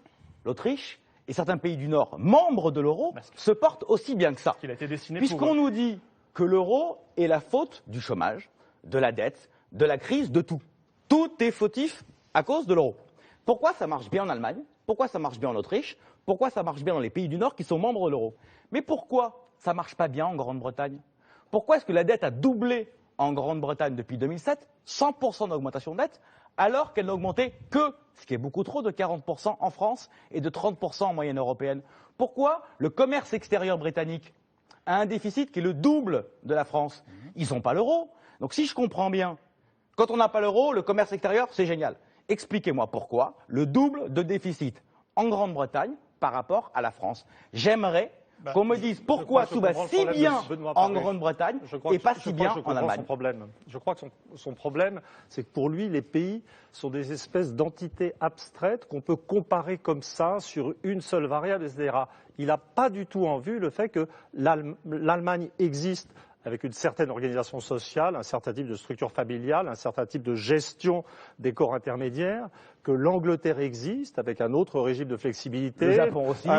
l'Autriche et certains pays du Nord, membres de l'euro, se portent aussi bien que ça ? Puisqu'on nous dit que l'euro est la faute du chômage, de la dette, de la crise, de tout. Tout est fautif à cause de l'euro. Pourquoi ça marche bien en Allemagne? Pourquoi ça marche bien en Autriche? Pourquoi ça marche bien dans les pays du Nord qui sont membres de l'euro? Mais pourquoi ça ne marche pas bien en Grande-Bretagne? Pourquoi est-ce que la dette a doublé en Grande-Bretagne depuis 2007, 100% d'augmentation de dette, alors qu'elle n'a augmenté que, ce qui est beaucoup trop, de 40% en France et de 30% en moyenne européenne? Pourquoi le commerce extérieur britannique a un déficit qui est le double de la France? Ils n'ont pas l'euro. Donc si je comprends bien, quand on n'a pas l'euro, le commerce extérieur, c'est génial. Expliquez-moi pourquoi le double de déficit en Grande-Bretagne par rapport à la France. J'aimerais qu'on me dise pourquoi tout va si bien en Grande-Bretagne et pas si bien en Allemagne. Je crois que son problème, c'est que pour lui, les pays sont des espèces d'entités abstraites qu'on peut comparer comme ça sur une seule variable, etc. Il n'a pas du tout en vue le fait que l'Allemagne existe avec une certaine organisation sociale, un certain type de structure familiale, un certain type de gestion des corps intermédiaires, que l'Angleterre existe avec un autre régime de flexibilité, le Japon aussi,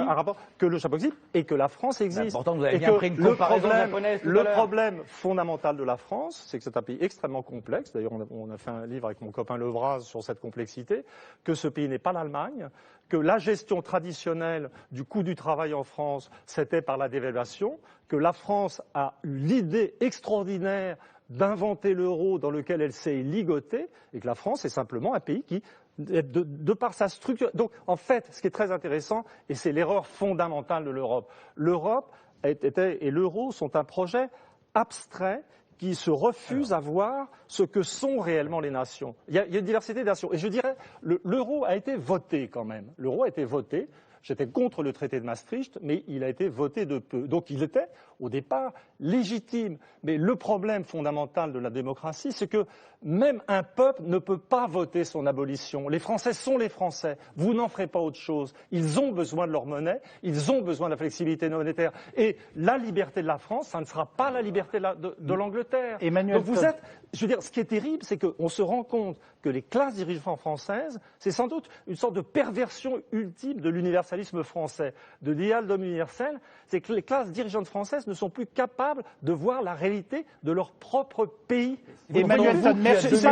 que le Japon existe et que la France existe. Pourtant, vous avez bien pris une comparaison japonaise tout à l'heure. Le problème fondamental de la France, c'est que c'est un pays extrêmement complexe. D'ailleurs, on a fait un livre avec mon copain Levraz sur cette complexité, que ce pays n'est pas l'Allemagne, que la gestion traditionnelle du coût du travail en France, c'était par la dévaluation, que la France a eu l'idée extraordinaire d'inventer l'euro dans lequel elle s'est ligotée, et que la France est simplement un pays qui, de par sa structure... Donc, en fait, ce qui est très intéressant, et c'est l'erreur fondamentale de l'Europe, l'Europe et l'euro sont un projet abstrait qui se refuse à voir ce que sont réellement les nations. Il y a une diversité de nations. Et je dirais, l'euro a été voté quand même. L'euro a été voté. J'étais contre le traité de Maastricht, mais il a été voté de peu. Donc il était au départ légitime. Mais le problème fondamental de la démocratie, c'est que même un peuple ne peut pas voter son abolition. Les Français sont les Français. Vous n'en ferez pas autre chose. Ils ont besoin de leur monnaie, ils ont besoin de la flexibilité monétaire. Et la liberté de la France, ça ne sera pas la liberté de l'Angleterre. Emmanuel Donc vous êtes, je veux dire, ce qui est terrible, c'est qu'on se rend compte que les classes dirigeantes françaises, c'est sans doute une sorte de perversion ultime de l'universalisme français, de l'idéal d'homme universel, c'est que les classes dirigeantes françaises ne sont plus capables de voir la réalité de leur propre pays. Emmanuel Ton, merci. Je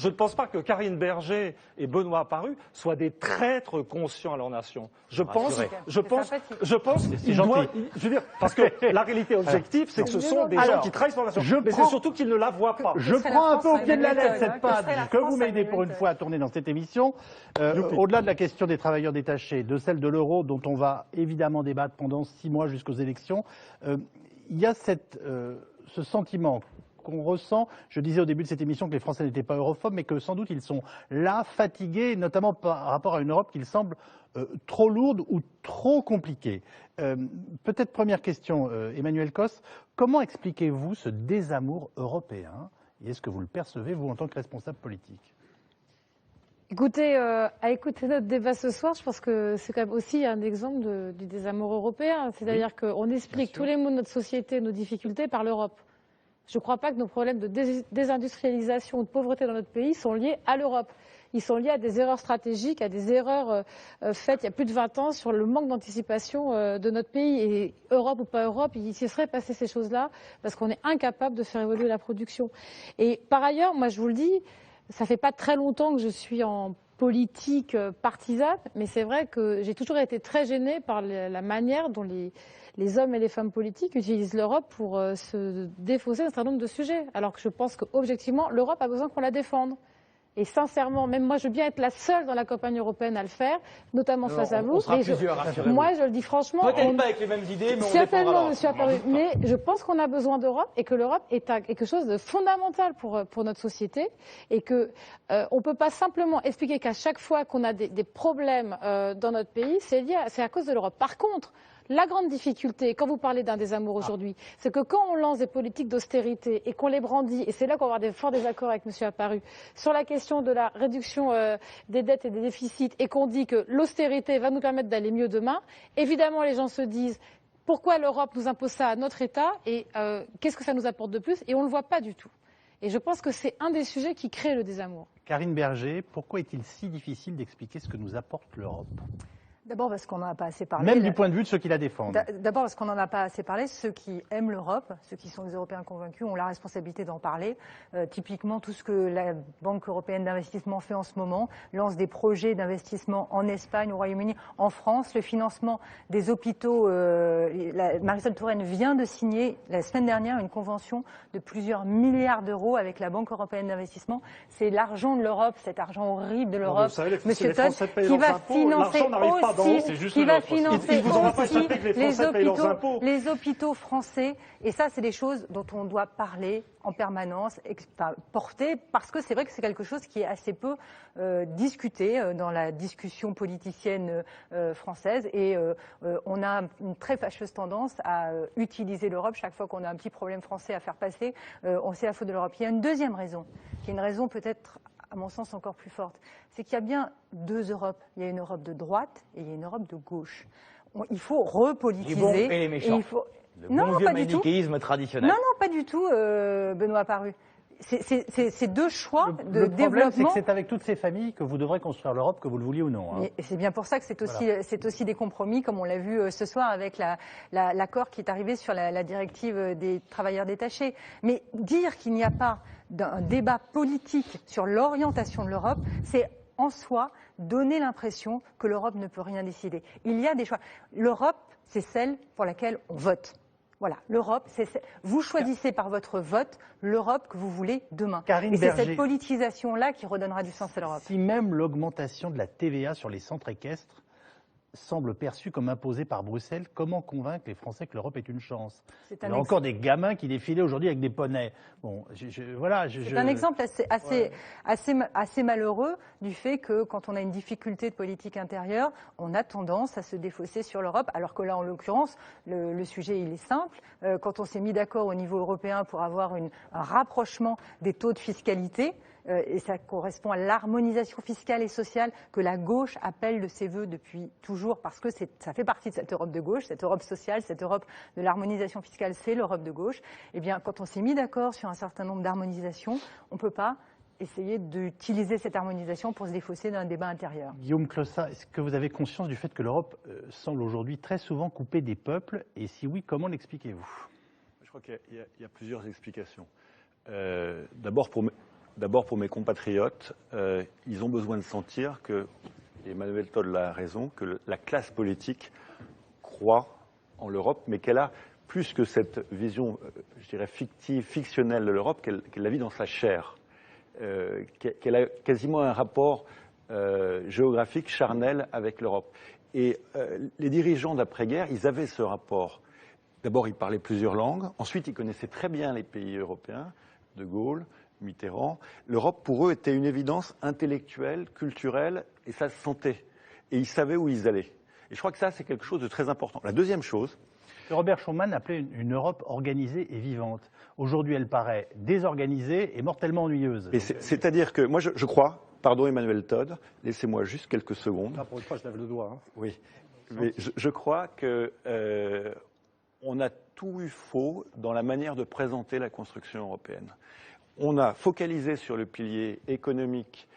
ne pense pas que Karine Berger et Benoît Apparu soient des traîtres conscients à leur nation. Je pense qu'ils doivent, je veux dire, parce que la réalité objective, c'est que ce sont des gens qui trahissent leur nation. Mais c'est surtout qu'ils ne la voient pas. Je prends un peu au pied de la lettre cette page que vous m'aidez pour une fois à tourner dans cette émission. Au-delà de la question des travailleurs détachés, de celle de l'euro dont on va évidemment débattre pendant 6 mois jusqu'aux élections, il y a ce sentiment qu'on ressent. Je disais au début de cette émission que les Français n'étaient pas europhobes, mais que sans doute ils sont là, fatigués, notamment par rapport à une Europe qui semble trop lourde ou trop compliquée. Peut-être première question, Emmanuel Cos, comment expliquez-vous ce désamour européen? Et est-ce que vous le percevez, vous, en tant que responsable politique? Écoutez, à écouter notre débat ce soir, je pense que c'est quand même aussi un exemple du désamour européen. C'est-à-dire qu'on explique tous les maux de notre société, nos difficultés par l'Europe. Je ne crois pas que nos problèmes de désindustrialisation ou de pauvreté dans notre pays sont liés à l'Europe. Ils sont liés à des erreurs stratégiques, à des erreurs faites il y a plus de 20 ans sur le manque d'anticipation de notre pays. Et Europe ou pas Europe, il se serait passé ces choses-là parce qu'on est incapable de faire évoluer la production. Et par ailleurs, moi je vous le dis, ça fait pas très longtemps que je suis en politique partisane, mais c'est vrai que j'ai toujours été très gênée par la manière dont les hommes et les femmes politiques utilisent l'Europe pour se défausser d'un certain nombre de sujets. Alors que je pense qu'objectivement, l'Europe a besoin qu'on la défende. Et sincèrement, même moi, je veux bien être la seule dans la campagne européenne à le faire, notamment face à vous. On sera plusieurs, rassurez-vous. Moi, je le dis franchement. Peut-être pas avec les mêmes idées, mais on certainement, monsieur Apparu. Mais je pense qu'on a besoin d'Europe et que l'Europe est quelque chose de fondamental pour notre société et que on peut pas simplement expliquer qu'à chaque fois qu'on a des problèmes dans notre pays, c'est à cause de l'Europe. Par contre, la grande difficulté, quand vous parlez d'un désamour aujourd'hui, c'est que quand on lance des politiques d'austérité et qu'on les brandit, et c'est là qu'on va avoir des forts désaccords avec M. Apparu, sur la question de la réduction des dettes et des déficits, et qu'on dit que l'austérité va nous permettre d'aller mieux demain, évidemment les gens se disent pourquoi l'Europe nous impose ça à notre État et qu'est-ce que ça nous apporte de plus, et on ne le voit pas du tout. Et je pense que c'est un des sujets qui crée le désamour. Karine Berger, pourquoi est-il si difficile d'expliquer ce que nous apporte l'Europe ? D'abord parce qu'on n'en a pas assez parlé. Même du point de vue de ceux qui la défendent. D'abord parce qu'on n'en a pas assez parlé. Ceux qui aiment l'Europe, ceux qui sont des Européens convaincus, ont la responsabilité d'en parler. Typiquement, tout ce que la Banque européenne d'investissement fait en ce moment, lance des projets d'investissement en Espagne, au Royaume-Uni, en France. Le financement des hôpitaux, Marisol Touraine vient de signer la semaine dernière une convention de plusieurs milliards d'euros avec la Banque européenne d'investissement. C'est l'argent de l'Europe, cet argent horrible de l'Europe, Monsieur Todd, qui va financer qui va financer aussi les hôpitaux français. Et ça, c'est des choses dont on doit parler en permanence, porter, parce que c'est vrai que c'est quelque chose qui est assez peu discuté dans la discussion politicienne française. Et on a une très fâcheuse tendance à utiliser l'Europe chaque fois qu'on a un petit problème français à faire passer. On sait la faute de l'Europe. Il y a une deuxième raison, qui est une raison peut-être à mon sens encore plus forte, c'est qu'il y a bien deux Europes. Il y a une Europe de droite et il y a une Europe de gauche. Il faut repolitiser. Les bons et les méchants. Le bon vieux manichéisme traditionnel. Non, pas du tout, Benoît Apparu. C'est deux choix de le problème, développement. c'est que c'est avec toutes ces familles que vous devrez construire l'Europe, que vous le vouliez ou non. Hein. Et c'est bien pour ça que c'est aussi des compromis, comme on l'a vu ce soir avec l'accord qui est arrivé sur la directive des travailleurs détachés. Mais dire qu'il n'y a pas d'un débat politique sur l'orientation de l'Europe, c'est en soi donner l'impression que l'Europe ne peut rien décider. Il y a des choix. L'Europe, c'est celle pour laquelle on vote. Voilà, l'Europe, vous choisissez par votre vote l'Europe que vous voulez demain. Et c'est cette politisation-là qui redonnera du sens à l'Europe. Si même l'augmentation de la TVA sur les centres équestres semble perçue comme imposée par Bruxelles. Comment convaincre les Français que l'Europe est une chance? C'est Il y a encore des gamins qui défilaient aujourd'hui avec des poneys. Bon, voilà. C'est un exemple assez malheureux du fait que quand on a une difficulté de politique intérieure, on a tendance à se défausser sur l'Europe, alors que là, en l'occurrence, le sujet, il est simple. Quand on s'est mis d'accord au niveau européen pour avoir un rapprochement des taux de fiscalité, et ça correspond à l'harmonisation fiscale et sociale que la gauche appelle de ses voeux depuis toujours, parce que ça fait partie de cette Europe de gauche, cette Europe sociale, cette Europe de l'harmonisation fiscale, c'est l'Europe de gauche. Eh bien, quand on s'est mis d'accord sur un certain nombre d'harmonisations, on ne peut pas essayer d'utiliser cette harmonisation pour se défausser d'un débat intérieur. Guillaume Clossat, est-ce que vous avez conscience du fait que l'Europe semble aujourd'hui très souvent couper des peuples? Et si oui, comment l'expliquez-vous? Je crois qu'il y a plusieurs explications. D'abord pour mes compatriotes, ils ont besoin de sentir que, et Emmanuel Todd a raison, que la classe politique croit en l'Europe, mais qu'elle a plus que cette vision, je dirais, fictive, fictionnelle de l'Europe, qu'elle la vit dans sa chair, qu'elle a quasiment un rapport géographique charnel avec l'Europe. Et les dirigeants d'après-guerre, ils avaient ce rapport. D'abord, ils parlaient plusieurs langues. Ensuite, ils connaissaient très bien les pays européens, De Gaulle, Mitterrand. L'Europe, pour eux, était une évidence intellectuelle, culturelle, et ça se sentait. Et ils savaient où ils allaient. Et je crois que ça, c'est quelque chose de très important. La deuxième chose... Robert Schuman appelait une Europe organisée et vivante. Aujourd'hui, elle paraît désorganisée et mortellement ennuyeuse. C'est-à-dire que, moi, je crois, pardon Emmanuel Todd, laissez-moi juste quelques secondes. Là, pour une fois, je lève le doigt. Hein. Oui, mais je crois que on a tout eu faux dans la manière de présenter la construction européenne. On a focalisé sur le pilier économique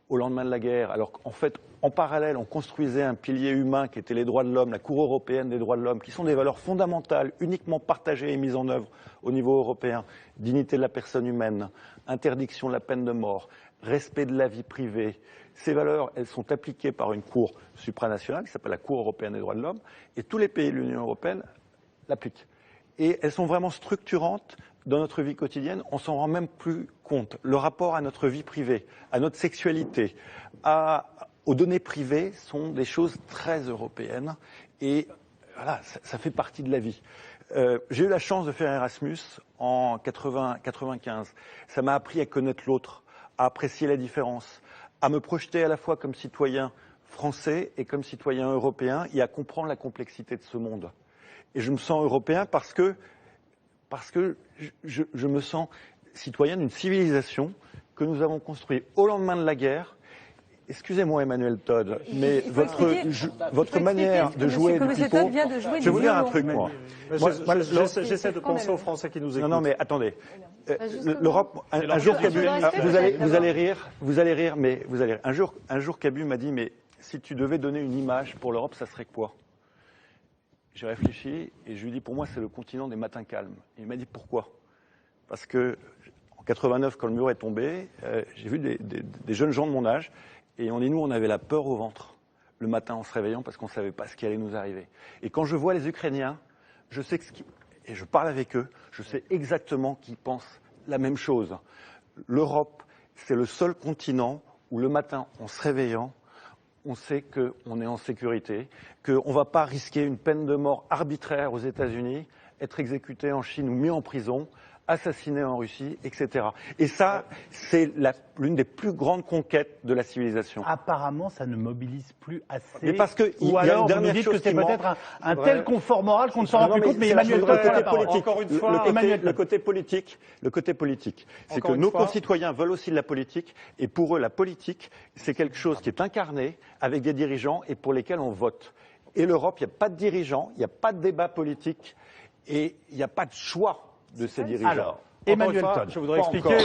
au lendemain de la guerre, alors qu'en fait, en parallèle, on construisait un pilier humain qui était les droits de l'homme, la Cour européenne des droits de l'homme, qui sont des valeurs fondamentales, uniquement partagées et mises en œuvre au niveau européen. Dignité de la personne humaine, interdiction de la peine de mort, respect de la vie privée. Ces valeurs, elles sont appliquées par une Cour supranationale, qui s'appelle la Cour européenne des droits de l'homme, et tous les pays de l'Union européenne l'appliquent. Et elles sont vraiment structurantes dans notre vie quotidienne, on s'en rend même plus compte. Le rapport à notre vie privée, à notre sexualité, aux données privées sont des choses très européennes et voilà, ça fait partie de la vie. J'ai eu la chance de faire Erasmus en 95. Ça m'a appris à connaître l'autre, à apprécier la différence, à me projeter à la fois comme citoyen français et comme citoyen européen et à comprendre la complexité de ce monde. Et je me sens européen parce que je me sens citoyen d'une civilisation que nous avons construite au lendemain de la guerre. Excusez-moi Emmanuel Todd, mais votre manière de jouer du pipeau... Je vais vous dire un truc, moi. J'essaie de penser aux Français qui nous écoutent. Non, mais attendez. L'Europe, un jour Cabu, vous allez rire, mais vous allez rire. Un jour Cabu m'a dit, mais si tu devais donner une image pour l'Europe, ça serait quoi? J'ai réfléchi et je lui ai dit, pour moi, c'est le continent des matins calmes. Et il m'a dit, pourquoi? Parce que en 89, quand le mur est tombé, j'ai vu des jeunes gens de mon âge et on avait la peur au ventre le matin en se réveillant parce qu'on ne savait pas ce qui allait nous arriver. Et quand je vois les Ukrainiens, je sais et je parle avec eux, je sais exactement qu'ils pensent la même chose. L'Europe, c'est le seul continent où le matin, en se réveillant, on sait qu'on est en sécurité, qu'on ne va pas risquer une peine de mort arbitraire aux États-Unis, être exécuté en Chine ou mis en prison, assassiné en Russie, etc. Et ça, c'est l'une des plus grandes conquêtes de la civilisation. Apparemment, ça ne mobilise plus assez. Mais parce que ou alors, vous nous dites que c'est peut-être un tel confort moral qu'on ne s'en rend plus compte, mais Emmanuel Todd, encore une fois, le côté politique, c'est que nos concitoyens veulent aussi de la politique, et pour eux, la politique, c'est quelque chose qui est incarné avec des dirigeants et pour lesquels on vote. Et l'Europe, il n'y a pas de dirigeants, il n'y a pas de débat politique, et il n'y a pas de choix de ces dirigeants. Alors, Emmanuel Todd, je voudrais expliquer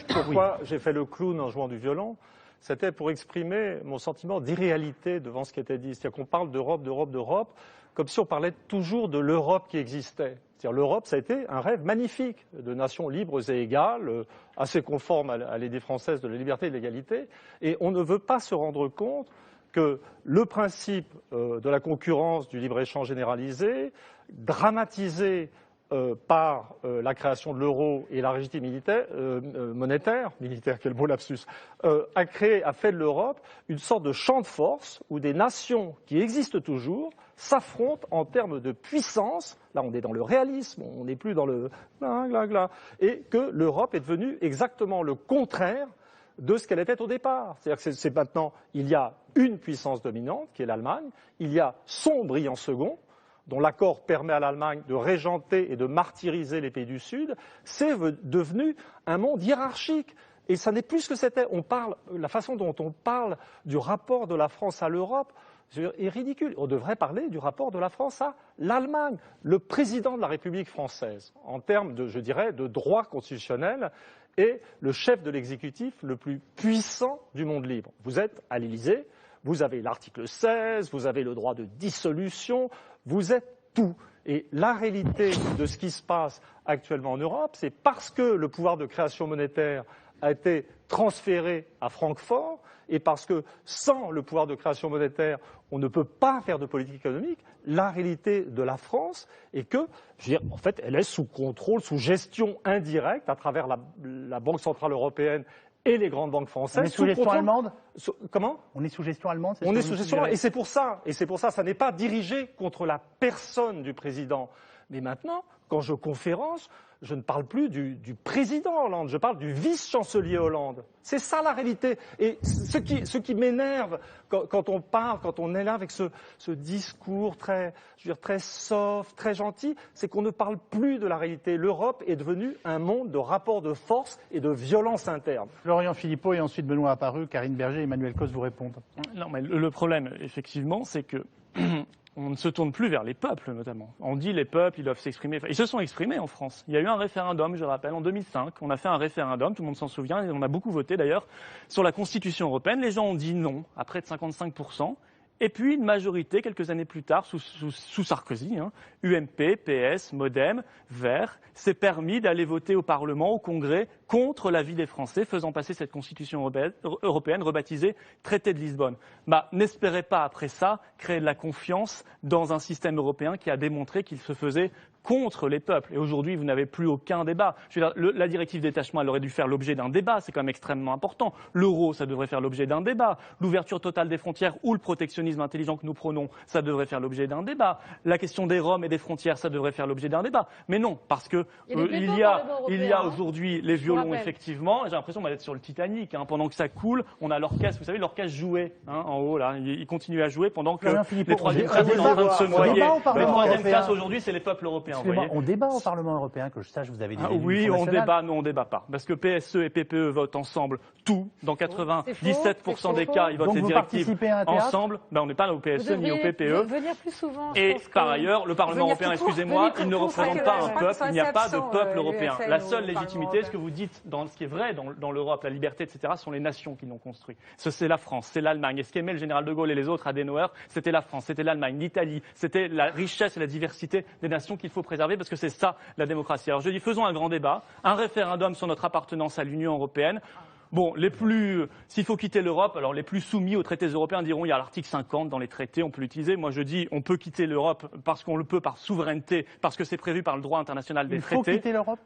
pourquoi j'ai fait le clown en jouant du violon. C'était pour exprimer mon sentiment d'irréalité devant ce qui était dit. C'est-à-dire qu'on parle d'Europe, comme si on parlait toujours de l'Europe qui existait. C'est-à-dire l'Europe, ça a été un rêve magnifique de nations libres et égales, assez conformes à l'idée française de la liberté et de l'égalité. Et on ne veut pas se rendre compte que le principe de la concurrence, du libre-échange généralisé, dramatisé par la création de l'euro et la rigidité monétaire, quel beau lapsus, a fait de l'Europe une sorte de champ de force où des nations qui existent toujours s'affrontent en termes de puissance. Là, on est dans le réalisme, on n'est plus dans le gla, et que l'Europe est devenue exactement le contraire de ce qu'elle était au départ. C'est-à-dire que c'est maintenant, il y a une puissance dominante, qui est l'Allemagne, il y a son brillant second, dont l'accord permet à l'Allemagne de régenter et de martyriser les pays du Sud. C'est devenu un monde hiérarchique. Et ça n'est plus ce que c'était. La façon dont on parle du rapport de la France à l'Europe est ridicule. On devrait parler du rapport de la France à l'Allemagne. Le président de la République française, en termes de, je dirais, de droit constitutionnel, est le chef de l'exécutif le plus puissant du monde libre. Vous êtes à l'Élysée, vous avez l'article 16, vous avez le droit de dissolution, vous êtes tout. Et la réalité de ce qui se passe actuellement en Europe, c'est parce que le pouvoir de création monétaire a été transféré à Francfort et parce que sans le pouvoir de création monétaire, on ne peut pas faire de politique économique. La réalité de la France est que, je veux dire, en fait, elle est sous contrôle, sous gestion indirecte à travers la Banque centrale européenne et les grandes banques françaises. On est sous gestion allemande ? Comment ? On est sous gestion allemande ? On est sous gestion, et c'est pour ça, ça n'est pas dirigé contre la personne du président. Mais maintenant, quand je conférence, je ne parle plus du président Hollande, je parle du vice-chancelier Hollande. C'est ça la réalité. Et ce qui m'énerve quand on est là avec ce discours très soft, très gentil, c'est qu'on ne parle plus de la réalité. L'Europe est devenue un monde de rapports de force et de violence interne. Florian Philippot et ensuite Benoît Apparu, Karine Berger et Emmanuel Cos vous répondent. Non, mais le problème, effectivement, c'est que on ne se tourne plus vers les peuples, notamment. On dit les peuples, ils doivent s'exprimer. Ils se sont exprimés en France. Il y a eu un référendum, je rappelle, en 2005. On a fait un référendum, tout le monde s'en souvient, et on a beaucoup voté d'ailleurs, sur la Constitution européenne. Les gens ont dit non, à près de 55%. Et puis une majorité, quelques années plus tard, sous Sarkozy, UMP, PS, Modem, Verts, s'est permis d'aller voter au Parlement, au Congrès, contre l'avis des Français, faisant passer cette Constitution européenne rebaptisée Traité de Lisbonne. N'espérez pas, après ça, créer de la confiance dans un système européen qui a démontré qu'il se faisait contre les peuples. Et aujourd'hui, vous n'avez plus aucun débat. Je veux dire, la directive détachement, elle aurait dû faire l'objet d'un débat, c'est quand même extrêmement important. L'euro, ça devrait faire l'objet d'un débat. L'ouverture totale des frontières ou le protectionnisme intelligent que nous prônons, ça devrait faire l'objet d'un débat. La question des Roms et des frontières, ça devrait faire l'objet d'un débat. Mais non, parce que il y a aujourd'hui les violons, effectivement. J'ai l'impression d'être sur le Titanic. Pendant que ça coule, on a l'orchestre. Vous savez, l'orchestre jouait en haut, là. Il continue à jouer pendant que les troisième classes sont en train de se noyer. Les troisième classes aujourd'hui, c'est les peuples européens. On débat au Parlement européen, que je sache, vous avez dit. Oui, on débat, non, on débat pas. Parce que PSE et PPE votent ensemble tout. Dans 97% des cas, ils votent les directives ensemble. On n'est pas au PSE ni au PPE. Venir plus souvent, et par ailleurs, le Parlement européen, excusez-moi, il ne représente pas un peuple. Il n'y a pas de peuple européen. La seule légitimité, ce que vous dites, ce qui est vrai dans l'Europe, la liberté, etc., sont les nations qui l'ont construit. C'est la France, c'est l'Allemagne. Et ce qu'aimaient le général de Gaulle et les autres, Adenauer, c'était la France, c'était l'Allemagne, l'Italie. C'était la richesse et la diversité des nations qu'il faut préserver, parce que c'est ça la démocratie. Alors je dis, faisons un grand débat, un référendum sur notre appartenance à l'Union européenne. Bon, s'il faut quitter l'Europe, alors les plus soumis aux traités européens diront il y a l'article 50 dans les traités, on peut l'utiliser. Moi je dis on peut quitter l'Europe parce qu'on le peut par souveraineté, parce que c'est prévu par le droit international des traités. Il faut quitter l'Europe.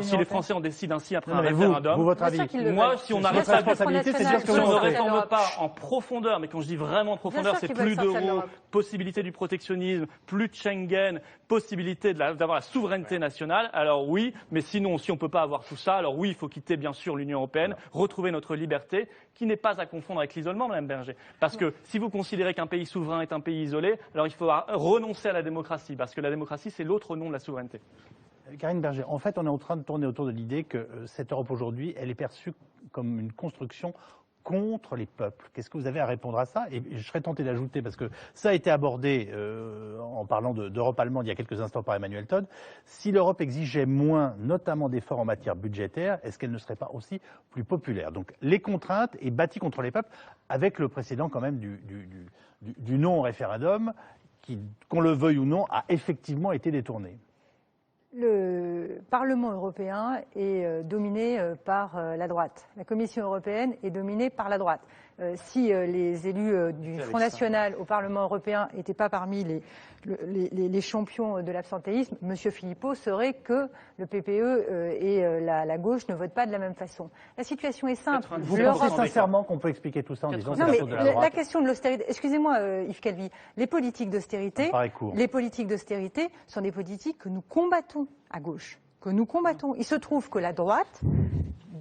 Si les Français en décident ainsi après un référendum. Votre avis. Moi, si on n'arrête pas si on ne réforme pas en profondeur, mais quand je dis vraiment en profondeur, c'est plus d'euros, possibilité du protectionnisme, plus de Schengen, possibilité d'avoir la souveraineté nationale. Alors oui, mais sinon, si on ne peut pas avoir tout ça, alors oui, il faut quitter bien sûr l'Union européenne, retrouver notre liberté, qui n'est pas à confondre avec l'isolement, Mme Berger. Parce que si vous considérez qu'un pays souverain est un pays isolé, alors il faut renoncer à la démocratie, parce que la démocratie, c'est l'autre nom de la souveraineté. Karine Berger, en fait, on est en train de tourner autour de l'idée que cette Europe aujourd'hui, elle est perçue comme une construction contre les peuples. Qu'est-ce que vous avez à répondre à ça? Et je serais tenté d'ajouter, parce que ça a été abordé en parlant d'Europe allemande il y a quelques instants par Emmanuel Todd, si l'Europe exigeait moins, notamment d'efforts en matière budgétaire, est-ce qu'elle ne serait pas aussi plus populaire? Donc les contraintes et bâties contre les peuples, avec le précédent quand même du non-référendum, qui, qu'on le veuille ou non, a effectivement été détourné. Le Parlement européen est dominé par la droite. La Commission européenne est dominée par la droite. Si les élus du Front National au Parlement européen n'étaient pas parmi les champions de l'abstentéisme, M. Philippot saurait que le PPE et la gauche ne votent pas de la même façon. La situation est simple. Vous pensez sincèrement qu'on peut expliquer tout ça en disant que c'est la faute de la droite? La question de l'austérité, excusez-moi Yves Calvi, les politiques d'austérité sont des politiques que nous combattons à gauche, que nous combattons. Il se trouve que la droite,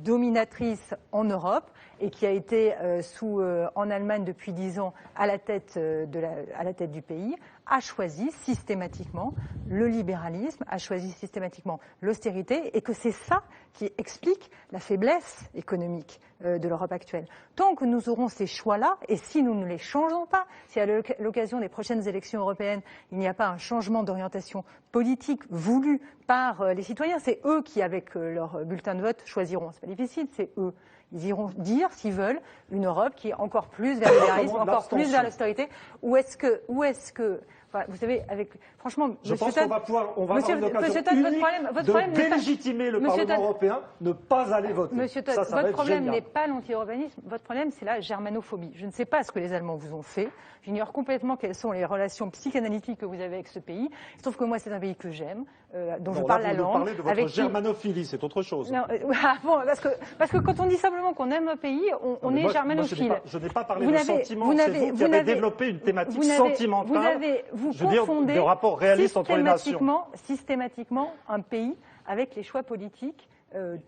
dominatrice en Europe et qui a été en Allemagne depuis 10 ans à la tête du pays, a choisi systématiquement le libéralisme, a choisi systématiquement l'austérité, et que c'est ça qui explique la faiblesse économique de l'Europe actuelle. Tant que nous aurons ces choix-là, et si nous ne les changeons pas, si à l'occasion des prochaines élections européennes, il n'y a pas un changement d'orientation politique voulu par les citoyens, c'est eux qui, avec leur bulletin de vote, choisiront. C'est pas difficile, c'est eux. Ils iront dire, s'ils veulent, une Europe qui est encore plus vers le libéralisme, encore plus vers l'austérité. Ou est-ce que enfin, vous savez, franchement, je pense qu'on va pouvoir, on va avoir une occasion unique de délégitimer le Parlement européen, ne pas aller voter. Monsieur Todd, votre problème n'est pas l'anti-européanisme, votre problème c'est la germanophobie. Je ne sais pas ce que les Allemands vous ont fait, j'ignore complètement quelles sont les relations psychanalytiques que vous avez avec ce pays. Il se trouve que moi c'est un pays que j'aime, dont je parle la langue. Vous parlez de votre germanophilie, c'est autre chose. Non, bon, parce que quand on dit simplement qu'on aime un pays, on est germanophile. Je n'ai pas parlé de sentiment, c'est vous qui avez développé une thématique sentimentale. Vous confondez des rapports réalistes entre les nations. Systématiquement un pays avec les choix politiques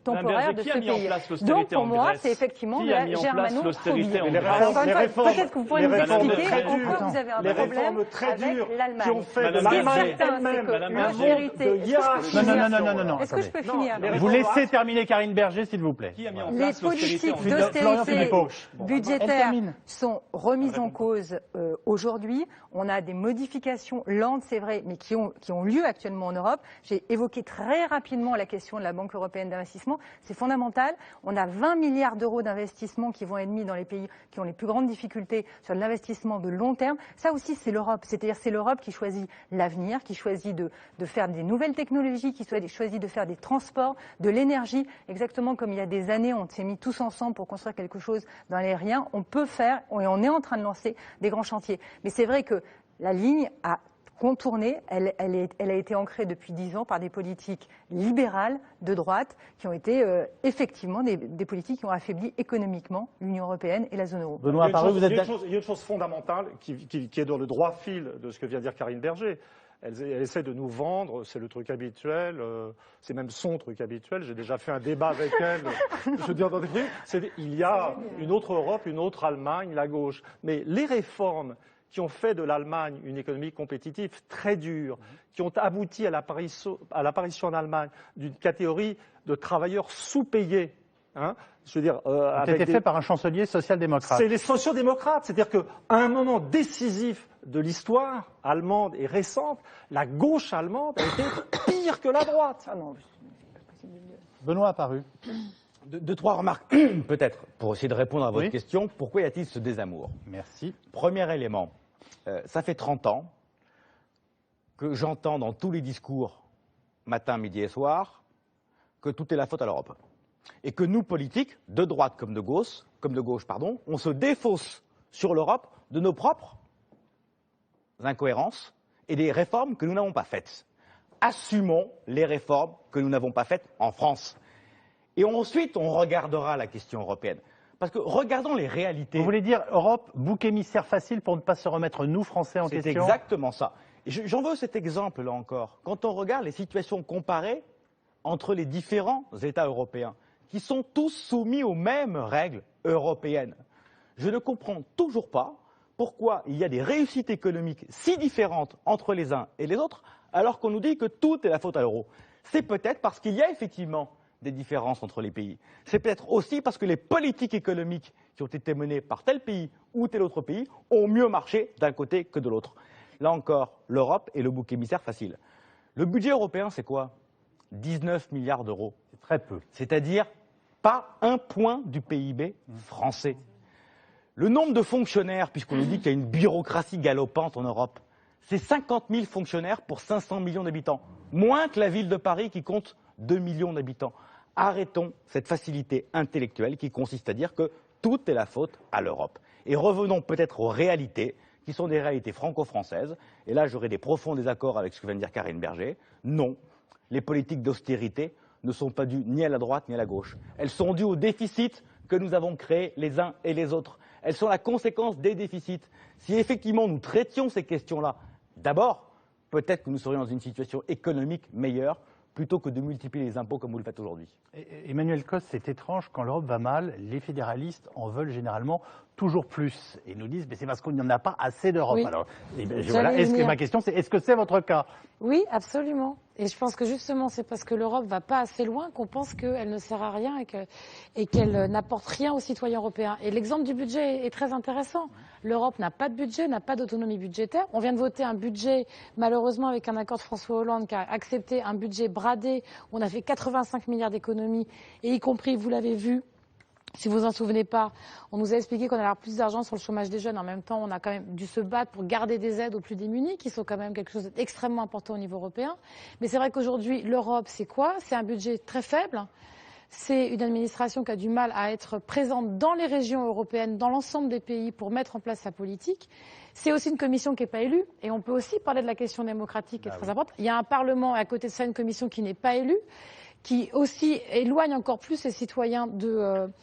temporaire de ce pays. Donc pour moi, c'est effectivement la germanophobie. Peut-être que vous pourrez nous expliquer en quoi vous avez un problème avec l'Allemagne. Qui ont fait de l'Allemagne elle-même Non. Est-ce que je peux finir? Vous laissez terminer Karine Berger, s'il vous plaît. Les politiques d'austérité budgétaire sont remises en cause aujourd'hui. On a des modifications lentes, c'est vrai, mais qui ont lieu actuellement en Europe. J'ai évoqué très rapidement la question de la Banque européenne d'investissement. C'est fondamental. On a 20 milliards d'euros d'investissement qui vont être mis dans les pays qui ont les plus grandes difficultés sur de l'investissement de long terme. Ça aussi, c'est l'Europe. C'est-à-dire c'est l'Europe qui choisit l'avenir, qui choisit de faire des nouvelles technologies, qui choisit de faire des transports, de l'énergie. Exactement comme il y a des années, on s'est mis tous ensemble pour construire quelque chose dans l'aérien. On peut faire, et on est en train de lancer des grands chantiers. Mais c'est vrai que la ligne a contournée, elle a été ancrée depuis 10 ans par des politiques libérales de droite qui ont été effectivement des politiques qui ont affaibli économiquement l'Union européenne et la zone euro. Benoît Apparu, il y a une chose fondamentale qui est dans le droit fil de ce que vient de dire Karine Berger. Elle essaie de nous vendre, c'est le truc habituel, c'est même son truc habituel. J'ai déjà fait un débat avec elle. Je veux dire, il y a une autre Europe, une autre Allemagne, la gauche. Mais les réformes qui ont fait de l'Allemagne une économie compétitive très dure, qui ont abouti à l'apparition en Allemagne d'une catégorie de travailleurs sous-payés. Je veux dire, c'était fait par un chancelier social-démocrate. C'est les sociaux-démocrates. C'est-à-dire qu'à un moment décisif de l'histoire allemande et récente, la gauche allemande a été pire que la droite. Benoît Apparu. Deux, trois remarques, peut-être, pour essayer de répondre à votre question. Pourquoi y a-t-il ce désamour? Merci. Premier élément, ça fait 30 ans que j'entends dans tous les discours, matin, midi et soir, que tout est la faute à l'Europe. Et que nous, politiques, de droite comme de gauche, on se défausse sur l'Europe de nos propres incohérences et des réformes que nous n'avons pas faites. Assumons les réformes que nous n'avons pas faites en France. Et ensuite, on regardera la question européenne. Parce que regardons les réalités. Vous voulez dire Europe, bouc émissaire facile pour ne pas se remettre, nous, Français, en question? C'est exactement ça. Et j'en veux cet exemple, là encore. Quand on regarde les situations comparées entre les différents États européens, qui sont tous soumis aux mêmes règles européennes, je ne comprends toujours pas pourquoi il y a des réussites économiques si différentes entre les uns et les autres, alors qu'on nous dit que tout est la faute à l'euro. C'est peut-être parce qu'il y a effectivement des différences entre les pays. C'est peut-être aussi parce que les politiques économiques qui ont été menées par tel pays ou tel autre pays ont mieux marché d'un côté que de l'autre. Là encore, l'Europe est le bouc émissaire facile. Le budget européen, c'est quoi? 19 milliards d'euros. C'est très peu. C'est-à-dire pas un point du PIB français. Le nombre de fonctionnaires, puisqu'on nous dit qu'il y a une bureaucratie galopante en Europe, c'est 50 000 fonctionnaires pour 500 millions d'habitants. moins que la ville de Paris qui compte 2 millions d'habitants. Arrêtons cette facilité intellectuelle qui consiste à dire que tout est la faute à l'Europe. Et revenons peut-être aux réalités, qui sont des réalités franco-françaises. Et là, j'aurai des profonds désaccords avec ce que vient de dire Karine Berger. Non, les politiques d'austérité ne sont pas dues ni à la droite ni à la gauche. Elles sont dues au déficit que nous avons créé les uns et les autres. Elles sont la conséquence des déficits. Si effectivement nous traitions ces questions-là, d'abord, peut-être que nous serions dans une situation économique meilleure, plutôt que de multiplier les impôts comme vous le faites aujourd'hui. Emmanuel Cos, c'est étrange, quand l'Europe va mal, les fédéralistes en veulent généralement toujours plus. Et nous disent, mais c'est parce qu'il n'y en a pas assez d'Europe. Oui. Alors, voilà, ma question, c'est est-ce que c'est votre cas? Oui, absolument. Et je pense que justement, c'est parce que l'Europe va pas assez loin qu'on pense qu'elle ne sert à rien et qu'elle n'apporte rien aux citoyens européens. Et l'exemple du budget est très intéressant. L'Europe n'a pas de budget, n'a pas d'autonomie budgétaire. On vient de voter un budget, malheureusement, avec un accord de François Hollande qui a accepté un budget bradé. On a fait 85 milliards d'économies, et y compris, vous l'avez vu, si vous en souvenez pas, on nous a expliqué qu'on allait avoir plus d'argent sur le chômage des jeunes. En même temps, on a quand même dû se battre pour garder des aides aux plus démunis, qui sont quand même quelque chose d'extrêmement important au niveau européen. Mais c'est vrai qu'aujourd'hui, l'Europe, c'est quoi? C'est un budget très faible. C'est une administration qui a du mal à être présente dans les régions européennes, dans l'ensemble des pays, pour mettre en place sa politique. C'est aussi une commission qui n'est pas élue. Et on peut aussi parler de la question démocratique qui est très importante. Il y a un Parlement, et à côté de ça, une commission qui n'est pas élue, qui aussi éloigne encore plus les citoyens de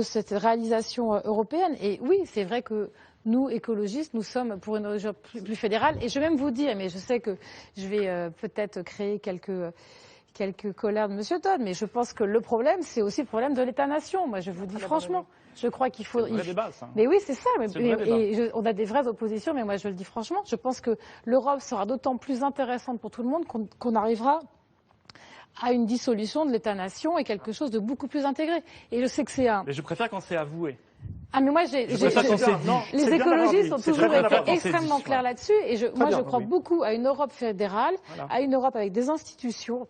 cette réalisation européenne. Et oui, c'est vrai que nous, écologistes, nous sommes pour une région plus fédérale. Et je vais même vous dire, mais je sais que je vais peut-être créer quelques colères de M. Todd, mais je pense que le problème, c'est aussi le problème de l'État-nation. Moi, je vous dis franchement, je crois qu'il faut... C'est le vrai débat, ça. Mais oui, c'est ça. On a des vraies oppositions, mais moi, je le dis franchement, je pense que l'Europe sera d'autant plus intéressante pour tout le monde qu'on arrivera à une dissolution de l'État-nation et quelque chose de beaucoup plus intégré. Et je sais que c'est un... Mais je préfère quand c'est avoué. Ah mais moi, les écologistes ont toujours été extrêmement clairs là-dessus. Et moi, je crois beaucoup à une Europe fédérale, à une Europe avec des institutions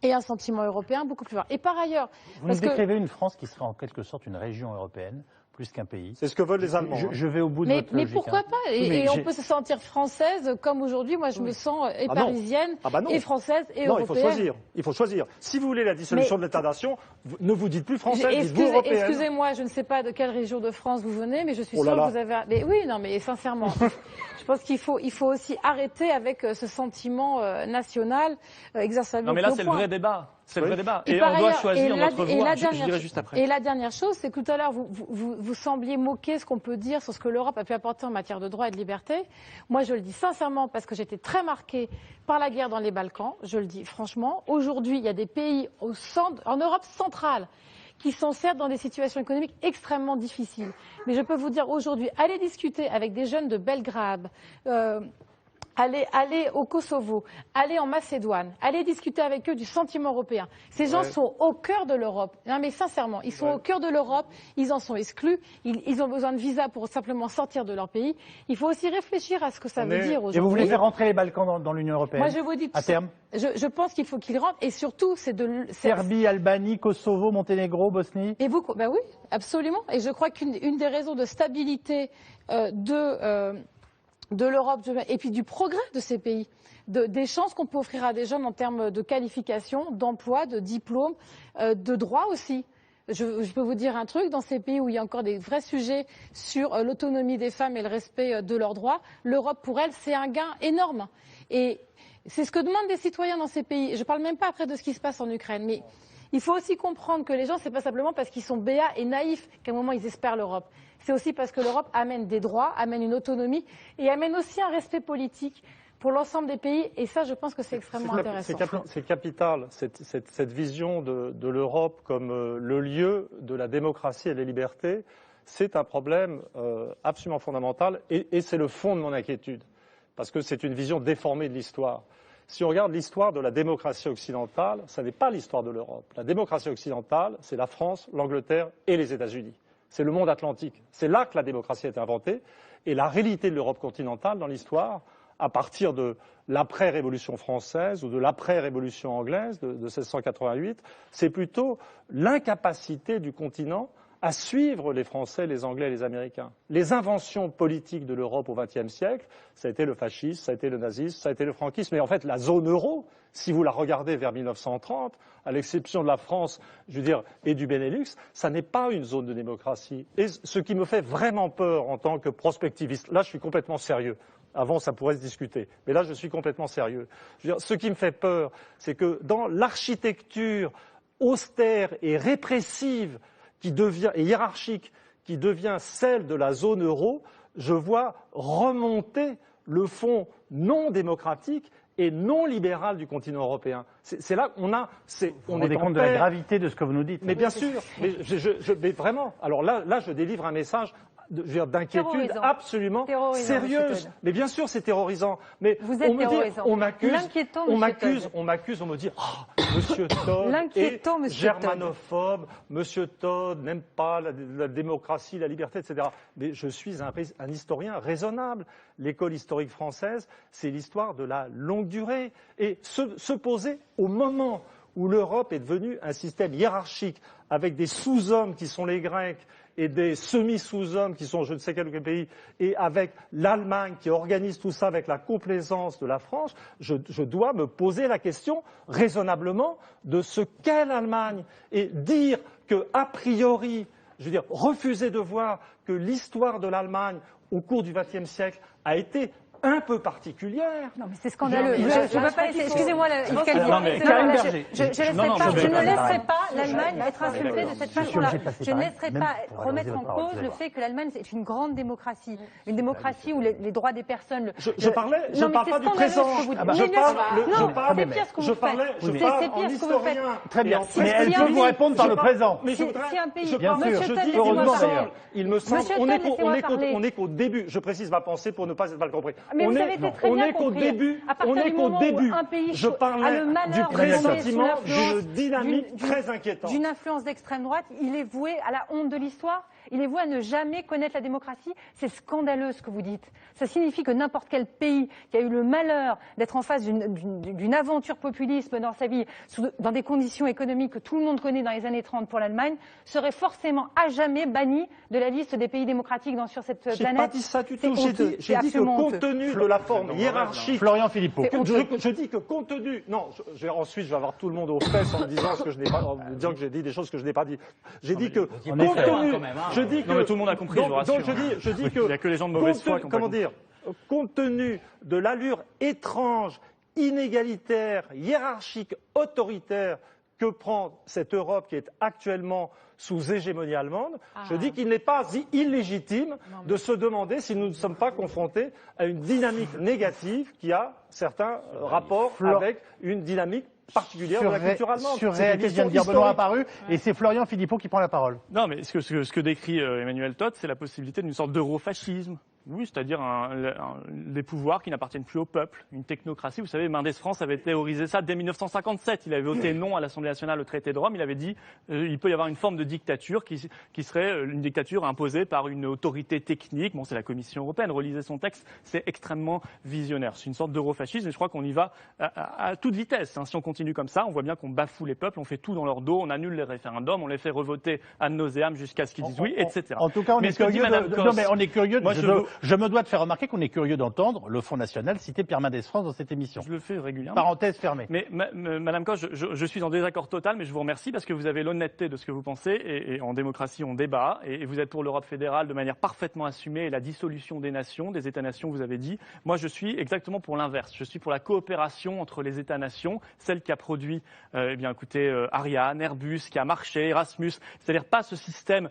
et un sentiment européen beaucoup plus fort. Et par ailleurs... Vous nous décrivez une France qui serait en quelque sorte une région européenne, plus qu'un pays. C'est ce que veulent les Allemands. Je vais au bout de votre logique. Mais pourquoi pas? Et on peut se sentir française comme aujourd'hui. Moi, je me sens et parisienne, et française, et européenne. Il faut choisir. Si vous voulez la dissolution de l'État-nation, ne vous dites plus française, dites-vous européenne. Excusez-moi, je ne sais pas de quelle région de France vous venez, mais je suis sûre que vous avez... Mais oui, non, mais sincèrement, je pense qu'il faut aussi arrêter avec ce sentiment national exacerbé. Non, mais là, c'est le vrai débat. C'est le vrai débat. Et on doit choisir notre voie. Je dirai juste après. Et la dernière chose, c'est que tout à l'heure, vous sembliez moquer ce qu'on peut dire sur ce que l'Europe a pu apporter en matière de droits et de liberté. Moi, je le dis sincèrement parce que j'étais très marquée par la guerre dans les Balkans. Je le dis franchement. Aujourd'hui, il y a des pays en Europe centrale qui sont certes dans des situations économiques extrêmement difficiles. Mais je peux vous dire aujourd'hui, allez discuter avec des jeunes de Belgrade, allez au Kosovo, allez en Macédoine, allez discuter avec eux du sentiment européen. Ces gens sont au cœur de l'Europe. Non mais sincèrement, ils sont au cœur de l'Europe, ils en sont exclus, ils ont besoin de visa pour simplement sortir de leur pays. Il faut aussi réfléchir à ce que ça veut dire aujourd'hui. Et vous voulez faire rentrer les Balkans dans l'Union européenne? Moi je vous dis à terme. Je pense qu'il faut qu'ils rentrent et surtout c'est de... Serbie, Albanie, Kosovo, Monténégro, Bosnie. Et vous, ben oui, absolument. Et je crois qu'une des raisons de stabilité de l'Europe et puis du progrès de ces pays, des chances qu'on peut offrir à des jeunes en termes de qualification, d'emploi, de diplôme, de droits aussi. Je peux vous dire un truc, dans ces pays où il y a encore des vrais sujets sur l'autonomie des femmes et le respect de leurs droits, l'Europe pour elles, c'est un gain énorme. Et c'est ce que demandent les citoyens dans ces pays. Je ne parle même pas après de ce qui se passe en Ukraine, mais il faut aussi comprendre que les gens, ce n'est pas simplement parce qu'ils sont béats et naïfs qu'à un moment ils espèrent l'Europe. C'est aussi parce que l'Europe amène des droits, amène une autonomie et amène aussi un respect politique pour l'ensemble des pays. Et ça, je pense que c'est extrêmement intéressant. C'est capital, cette vision de l'Europe comme le lieu de la démocratie et des libertés. C'est un problème absolument fondamental et c'est le fond de mon inquiétude. Parce que c'est une vision déformée de l'histoire. Si on regarde l'histoire de la démocratie occidentale, ce n'est pas l'histoire de l'Europe. La démocratie occidentale, c'est la France, l'Angleterre et les États-Unis. C'est le monde atlantique. C'est là que la démocratie a été inventée. Et la réalité de l'Europe continentale dans l'histoire, à partir de l'après-révolution française ou de l'après-révolution anglaise de 1688, c'est plutôt l'incapacité du continent à suivre les Français, les Anglais et les Américains. Les inventions politiques de l'Europe au XXe siècle, ça a été le fascisme, ça a été le nazisme, ça a été le franquisme. Et en fait, la zone euro, si vous la regardez vers 1930, à l'exception de la France, je veux dire, et du Benelux, ça n'est pas une zone de démocratie. Et ce qui me fait vraiment peur en tant que prospectiviste, là je suis complètement sérieux. Avant, ça pourrait se discuter. Mais là, je suis complètement sérieux. Je veux dire, ce qui me fait peur, c'est que dans l'architecture austère et répressive et hiérarchique qui devient celle de la zone euro, je vois remonter le fond non démocratique et non libéral du continent européen. C'est là qu'on a... Vous vous rendez compte de la gravité de ce que vous nous dites? Mais bien sûr, mais vraiment. Alors là, je délivre un message d'inquiétude absolument sérieuse. Mais bien sûr, c'est terrorisant. Mais vous êtes on m'accuse, on me dit, Monsieur Todd est germanophobe, Monsieur Todd n'aime pas la démocratie, la liberté, etc. Mais je suis un historien raisonnable. L'école historique française, c'est l'histoire de la longue durée. Et se poser au moment où l'Europe est devenue un système hiérarchique avec des sous-hommes qui sont les Grecs et des semi-sous-hommes qui sont je ne sais quel pays, et avec l'Allemagne qui organise tout ça avec la complaisance de la France, je dois me poser la question raisonnablement de ce qu'est l'Allemagne et dire que, a priori, je veux dire, refuser de voir que l'histoire de l'Allemagne au cours du XXe siècle a été un peu particulière. Non, mais c'est scandaleux. Je ne veux pas laisser. Excusez-moi, je ne laisserai pas l'Allemagne être insultée de cette façon-là. Je ne laisserai pas remettre en cause le fait que l'Allemagne est une grande démocratie, une démocratie où les droits des personnes. Je parle pas du présent. Je parle en historien. Très bien. Mais elle peut vous répondre par le présent. Si un pays, bien sûr, heureusement d'ailleurs, il me semble, on est qu'au début. Je précise ma pensée pour ne pas être mal compris. Mais vous avez été très bien compris. On est qu'au début. Je parlais du pressentiment d'une dynamique très inquiétante. D'une influence d'extrême droite, il est voué à la honte de l'histoire. Il est voué à ne jamais connaître la démocratie. C'est scandaleux ce que vous dites. Ça signifie que n'importe quel pays qui a eu le malheur d'être en face d'une aventure populisme dans sa vie, dans des conditions économiques que tout le monde connaît dans les années 30 pour l'Allemagne, serait forcément à jamais banni de la liste des pays démocratiques sur cette planète. Je n'ai pas dit ça du tout. J'ai dit que compte tenu de la forme hiérarchique... Florian Philippot. Je dis que compte tenu... Non, ensuite je vais avoir tout le monde aux fesses en me disant ce que je n'ai pas... en me disant que j'ai dit des choses que je n'ai pas dit. J'ai dit que compte tenu... Je dis que... Non, mais tout le monde a compris, je vous rassure. Donc je dis que... Il n'y a que les gens de mauvaise foi qui ont comment dire, compte tenu de l'allure étrange, inégalitaire, hiérarchique, autoritaire que prend cette Europe qui est actuellement sous hégémonie allemande, je dis qu'il n'est pas illégitime de se demander si nous ne sommes pas confrontés à une dynamique négative qui a certains rapports avec une dynamique particulière de la culture allemande. Surréaliste, vient de dire Benoît Apparu, et c'est Florian Philippot qui prend la parole. Non, mais ce que décrit Emmanuel Todt, c'est la possibilité d'une sorte d'eurofascisme. Oui, c'est-à-dire des pouvoirs qui n'appartiennent plus au peuple, une technocratie. Vous savez, Mendès France avait théorisé ça dès 1957. Il avait voté non à l'Assemblée nationale au traité de Rome. Il avait dit il peut y avoir une forme de dictature qui serait une dictature imposée par une autorité technique. Bon, c'est la Commission européenne. Relisez son texte, c'est extrêmement visionnaire. C'est une sorte d'eurofascisme et je crois qu'on y va à toute vitesse. Si on continue comme ça, on voit bien qu'on bafoue les peuples, on fait tout dans leur dos, on annule les référendums, on les fait revoter ad nauseam jusqu'à ce qu'ils disent oui, etc. En tout cas, on est curieux. Je me dois de faire remarquer qu'on est curieux d'entendre le Front National citer Pierre Mendès France dans cette émission. Je le fais régulièrement. Parenthèse fermée. Mais Madame Cosse, je suis en désaccord total, mais je vous remercie parce que vous avez l'honnêteté de ce que vous pensez et en démocratie on débat et vous êtes pour l'Europe fédérale de manière parfaitement assumée et la dissolution des nations, des États-nations, vous avez dit. Moi, je suis exactement pour l'inverse. Je suis pour la coopération entre les États-nations, celle qui a produit, Ariane, Airbus, qui a marché, Erasmus. C'est-à-dire pas ce système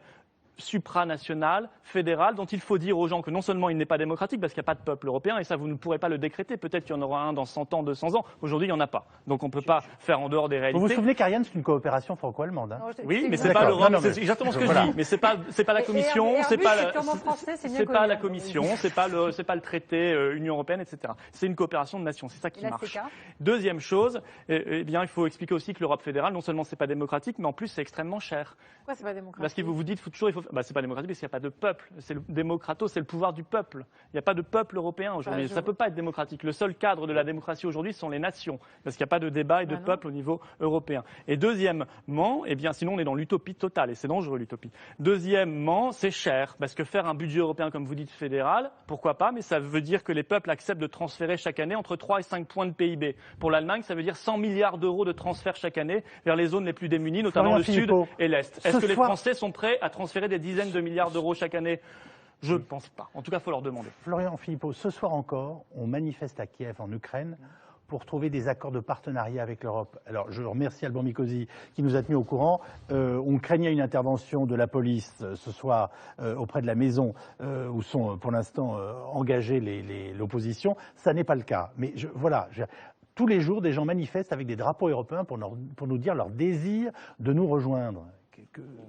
supranational, fédéral, dont il faut dire aux gens que non seulement il n'est pas démocratique, parce qu'il n'y a pas de peuple européen, et ça vous ne pourrez pas le décréter, peut-être qu'il y en aura un dans 100 ans, 200 ans, aujourd'hui il n'y en a pas. Donc on ne peut pas faire en dehors des réalités. Vous vous souvenez qu'Ariane c'est une coopération franco-allemande Oui, mais c'est pas l'Europe, c'est exactement ce que je dis, mais c'est pas la Commission, c'est pas la Commission, c'est pas le traité Union Européenne, etc. C'est une coopération de nations, c'est ça qui marche. Deuxième chose, il faut expliquer aussi que l'Europe fédérale, non seulement c'est pas démocratique, mais en plus c'est extrêmement cher. Pourquoi c'est pas démocratique ? Parce que vous vous dites toujours il faut c'est pas démocratique parce qu'il n'y a pas de peuple. C'est le démocrato, c'est le pouvoir du peuple. Il n'y a pas de peuple européen aujourd'hui. Ça ne peut pas être démocratique. Le seul cadre de la démocratie aujourd'hui sont les nations, parce qu'il n'y a pas de débat et de peuple au niveau européen. Et deuxièmement, sinon on est dans l'utopie totale, et c'est dangereux l'utopie. Deuxièmement, c'est cher, parce que faire un budget européen, comme vous dites, fédéral, pourquoi pas, mais ça veut dire que les peuples acceptent de transférer chaque année entre 3 et 5 points de PIB. Pour l'Allemagne, ça veut dire 100 milliards d'euros de transfert chaque année vers les zones les plus démunies, notamment le Sud et l'Est. Est-ce que les Français sont prêts à transférer des dizaines de milliards d'euros chaque année ? Je ne pense pas. En tout cas, il faut leur demander. Florian Philippot, ce soir encore, on manifeste à Kiev, en Ukraine, pour trouver des accords de partenariat avec l'Europe. Alors, je remercie Alban Mikosi qui nous a tenus au courant. On craignait une intervention de la police ce soir auprès de la maison où sont pour l'instant engagées l'opposition. Ça n'est pas le cas. Mais tous les jours, des gens manifestent avec des drapeaux européens pour nous dire leur désir de nous rejoindre.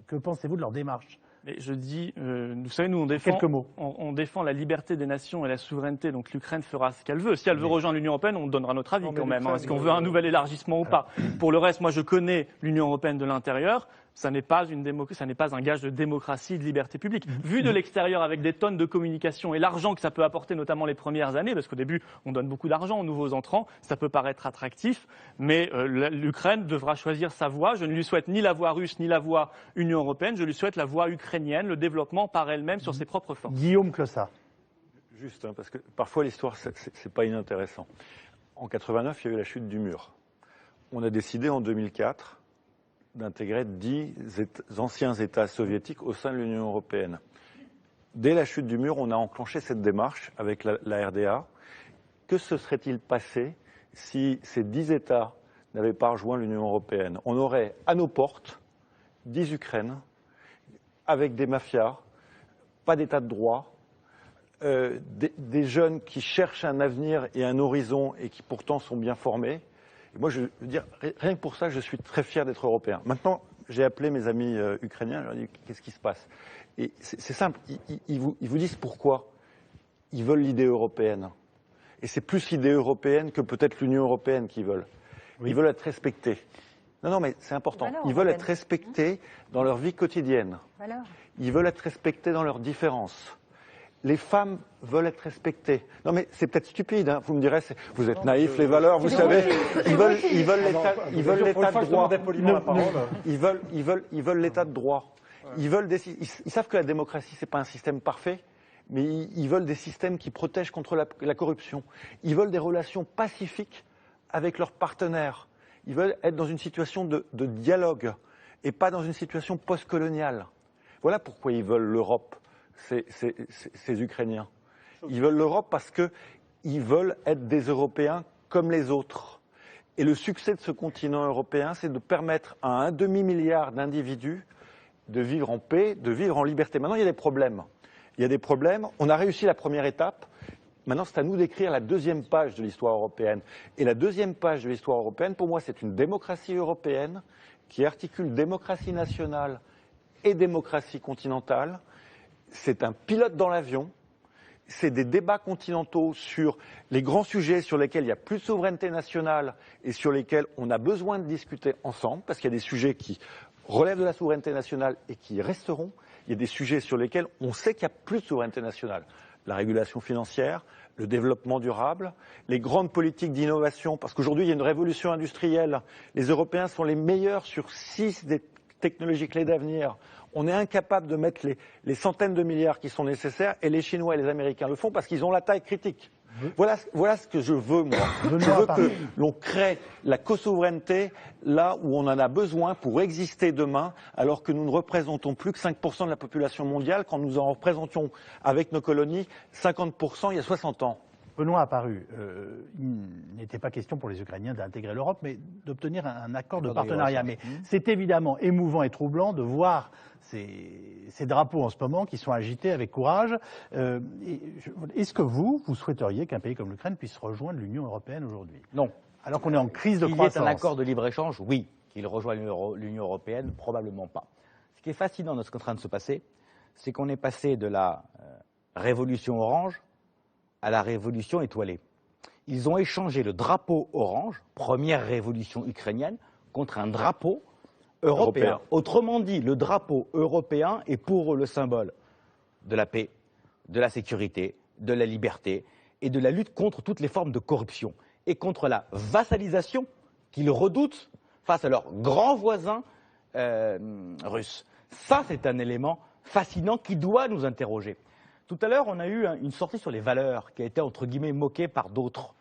Que pensez-vous de leur démarche ? Mais je dis, vous savez, nous, on défend la liberté des nations et la souveraineté, donc l'Ukraine fera ce qu'elle veut. Si elle veut rejoindre l'Union européenne, on donnera notre avis quand même. Est-ce qu'on veut un nouvel élargissement ou pas ? Pour le reste, moi, je connais l'Union européenne de l'intérieur. Ça n'est pas un gage de démocratie et de liberté publique. Vu de l'extérieur, avec des tonnes de communication et l'argent que ça peut apporter, notamment les premières années, parce qu'au début, on donne beaucoup d'argent aux nouveaux entrants, ça peut paraître attractif, mais l'Ukraine devra choisir sa voie. Je ne lui souhaite ni la voie russe, ni la voie Union européenne. Je lui souhaite la voie ukrainienne, le développement par elle-même sur ses propres forces. Guillaume Clossat. Juste, parce que parfois l'histoire, c'est pas inintéressant. En 89, il y a eu la chute du mur. On a décidé en 2004 d'intégrer 10 anciens États soviétiques au sein de l'Union européenne. Dès la chute du mur, on a enclenché cette démarche avec la RDA. Que se serait-il passé si ces 10 États n'avaient pas rejoint l'Union européenne ? On aurait à nos portes 10 Ukraines, avec des mafias, pas d'état de droit, des jeunes qui cherchent un avenir et un horizon et qui pourtant sont bien formés. Et moi, je veux dire, rien que pour ça, je suis très fier d'être européen. Maintenant, j'ai appelé mes amis ukrainiens, je leur ai dit qu'est-ce qui se passe. Et c'est simple, ils vous disent pourquoi. Ils veulent l'idée européenne. Et c'est plus l'idée européenne que peut-être l'Union européenne qu'ils veulent. Oui. Ils veulent être respectés. Non, mais c'est important. Ils veulent être respectés dans leur vie quotidienne. Ils veulent être respectés dans leurs différences. Les femmes veulent être respectées. Non, mais c'est peut-être stupide, hein. Vous me direz, vous êtes naïfs, les valeurs, vous savez. Ils veulent l'état de droit. Ils veulent l'état de droit. Ils savent que la démocratie, c'est pas un système parfait, mais ils veulent des systèmes qui protègent contre la corruption. Ils veulent des relations pacifiques avec leurs partenaires. Ils veulent être dans une situation de dialogue et pas dans une situation post-coloniale. Voilà pourquoi ils veulent l'Europe. Ces Ukrainiens. Ils veulent l'Europe parce qu'ils veulent être des Européens comme les autres. Et le succès de ce continent européen, c'est de permettre à 1,5 milliard d'individus de vivre en paix, de vivre en liberté. Maintenant, il y a des problèmes. On a réussi la première étape. Maintenant, c'est à nous d'écrire la deuxième page de l'histoire européenne. Et la deuxième page de l'histoire européenne, pour moi, c'est une démocratie européenne qui articule démocratie nationale et démocratie continentale. C'est un pilote dans l'avion, c'est des débats continentaux sur les grands sujets sur lesquels il n'y a plus de souveraineté nationale et sur lesquels on a besoin de discuter ensemble, parce qu'il y a des sujets qui relèvent de la souveraineté nationale et qui resteront. Il y a des sujets sur lesquels on sait qu'il n'y a plus de souveraineté nationale. La régulation financière, le développement durable, les grandes politiques d'innovation, parce qu'aujourd'hui il y a une révolution industrielle. Les Européens sont les meilleurs sur 6 des technologies clés d'avenir. On est incapable de mettre les centaines de milliards qui sont nécessaires et les Chinois et les Américains le font parce qu'ils ont la taille critique. Voilà ce que je veux, moi. Je veux que l'on crée la co-souveraineté là où on en a besoin pour exister demain, alors que nous ne représentons plus que 5% de la population mondiale quand nous en représentions avec nos colonies 50% il y a 60 ans. Benoît Apparu, il n'était pas question pour les Ukrainiens d'intégrer l'Europe, mais d'obtenir un accord de partenariat. Mais c'est évidemment émouvant et troublant de voir ces drapeaux en ce moment qui sont agités avec courage. Est-ce que vous souhaiteriez qu'un pays comme l'Ukraine puisse rejoindre l'Union européenne aujourd'hui? Non. Alors qu'on est en crise de croissance. Qu'il y ait un accord de libre-échange, oui. Qu'il rejoigne l'Union européenne, probablement pas. Ce qui est fascinant dans ce qui est en train de se passer, c'est qu'on est passé de la révolution orange à la révolution étoilée. Ils ont échangé le drapeau orange, première révolution ukrainienne, contre un drapeau européen. Autrement dit, le drapeau européen est pour eux le symbole de la paix, de la sécurité, de la liberté et de la lutte contre toutes les formes de corruption et contre la vassalisation qu'ils redoutent face à leurs grands voisins russes. Ça, c'est un élément fascinant qui doit nous interroger. Tout à l'heure, on a eu une sortie sur les valeurs qui a été, entre guillemets, moquée par d'autres.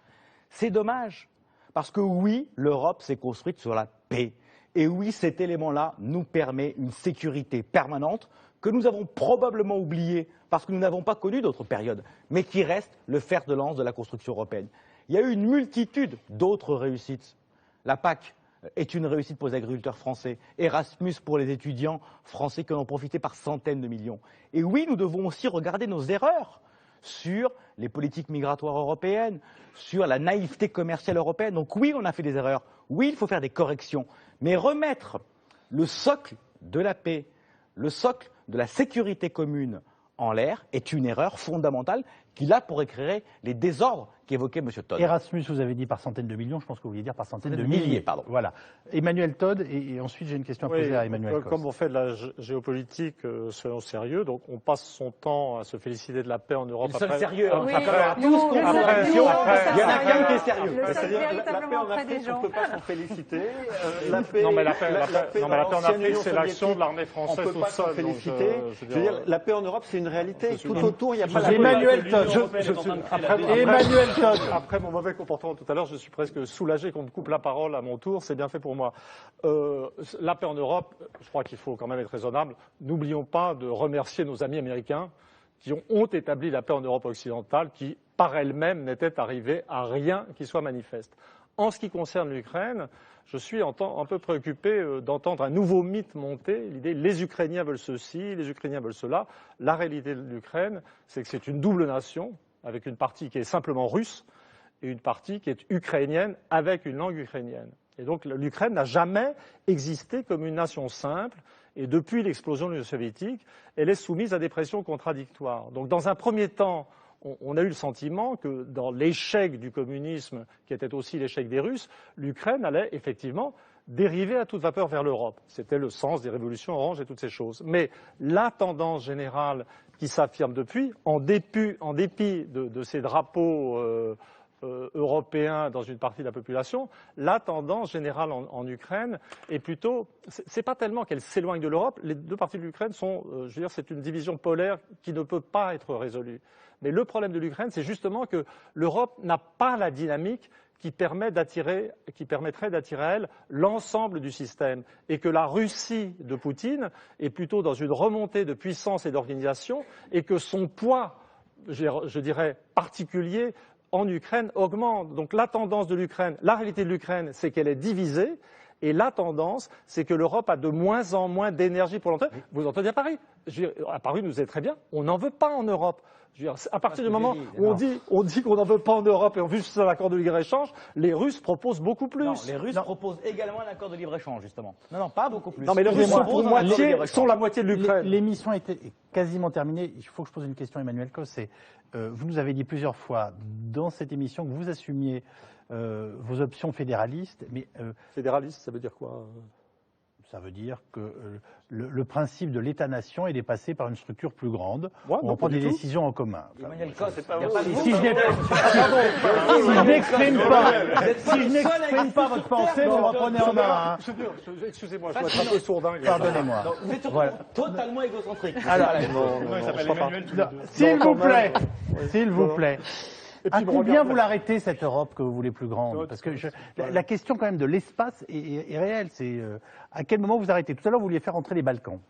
C'est dommage, parce que oui, l'Europe s'est construite sur la paix. Et oui, cet élément-là nous permet une sécurité permanente que nous avons probablement oubliée parce que nous n'avons pas connu d'autres périodes, mais qui reste le fer de lance de la construction européenne. Il y a eu une multitude d'autres réussites. La PAC est une réussite pour les agriculteurs français. Erasmus pour les étudiants français qui en ont profité par centaines de millions. Et oui, nous devons aussi regarder nos erreurs sur les politiques migratoires européennes, sur la naïveté commerciale européenne. Donc oui, on a fait des erreurs. Oui, il faut faire des corrections. Mais remettre le socle de la paix, le socle de la sécurité commune en l'air est une erreur fondamentale qui, là, pourrait créer les désordres qu'évoquait M. Todd. Erasmus, vous avez dit par centaines de millions, je pense que vous vouliez dire par centaines de milliers. Pardon. Voilà. Emmanuel Todd, et ensuite j'ai une question à poser à Emmanuel Cos. Comme on fait de la géopolitique, soyons sérieux, donc on passe son temps à se féliciter de la paix en Europe. Le seul après, sérieux, Oui, il y en a il y en a qu'un qui est sérieux. Le seul C'est-à-dire, la paix véritablement en auprès des Afrique, on gens. ne peut pas s'en féliciter. Non, mais la paix dans en l'ancienne Afrique, Union c'est l'action de l'armée on ne française peut toute pas s'en seule. donc, féliciter. Je veux dire, la paix en Europe, c'est une réalité. Tout autour, il n'y a pas la Emmanuel Todd. Emmanuel Todd. Après mon mauvais comportement tout à l'heure, je suis presque soulagé qu'on me coupe la parole à mon tour. C'est bien fait pour moi. La paix en Europe, je crois qu'il faut quand même être raisonnable. N'oublions pas de remercier nos amis américains qui ont établi la paix en Europe occidentale, qui par elle-même n'était arrivée à rien qui soit manifeste. En ce qui concerne l'Ukraine, je suis un peu préoccupé d'entendre un nouveau mythe monter, l'idée les Ukrainiens veulent ceci, les Ukrainiens veulent cela. La réalité de l'Ukraine, c'est que c'est une double nation, avec une partie qui est simplement russe et une partie qui est ukrainienne avec une langue ukrainienne. Et donc l'Ukraine n'a jamais existé comme une nation simple, et depuis l'explosion de l'Union soviétique, elle est soumise à des pressions contradictoires. Donc dans un premier temps, on a eu le sentiment que dans l'échec du communisme, qui était aussi l'échec des Russes, l'Ukraine allait effectivement dériver à toute vapeur vers l'Europe. C'était le sens des révolutions oranges et toutes ces choses. Mais la tendance générale qui s'affirme depuis, en dépit de ces drapeaux européens dans une partie de la population, la tendance générale en Ukraine est plutôt, c'est pas tellement qu'elle s'éloigne de l'Europe, les deux parties de l'Ukraine sont, je veux dire, c'est une division polaire qui ne peut pas être résolue. Mais le problème de l'Ukraine, c'est justement que l'Europe n'a pas la dynamique qui permettrait d'attirer à elle l'ensemble du système, et que la Russie de Poutine est plutôt dans une remontée de puissance et d'organisation, et que son poids, je dirais, particulier en Ukraine augmente. Donc la tendance de l'Ukraine, la réalité de l'Ukraine, c'est qu'elle est divisée, et la tendance, c'est que l'Europe a de moins en moins d'énergie pour l'entendre. Vous entendez à Paris. À Paris, nous êtes très bien, on n'en veut pas en Europe. À partir du moment où on dit qu'on n'en veut pas en Europe et on veut juste un accord de libre-échange, les Russes proposent beaucoup plus. Non, les Russes proposent également un accord de libre-échange, justement. Non, pas beaucoup plus. Non, mais les Russes sont la moitié de l'Ukraine. L'émission est quasiment terminée. Il faut que je pose une question à Emmanuel Cos. Vous nous avez dit plusieurs fois dans cette émission que vous assumiez vos options fédéralistes. Mais, fédéraliste, ça veut dire quoi ? Ça veut dire que le principe de l'État-nation est dépassé par une structure plus grande. Ouais, on prend des décisions en commun. Emmanuel Cos, Si je n'exprime pas votre pensée, vous me reprenez en main. Excusez-moi, je dois être un peu sourdin. Pardonnez-moi. Vous êtes totalement égocentrique. Alors, Non, il s'appelle Emmanuel tous les deux. s'il vous plaît. À combien vous l'arrêtez, cette Europe que vous voulez plus grande? Parce que la question quand même de l'espace est réelle. C'est à quel moment vous arrêtez? Tout à l'heure, vous vouliez faire entrer les Balkans.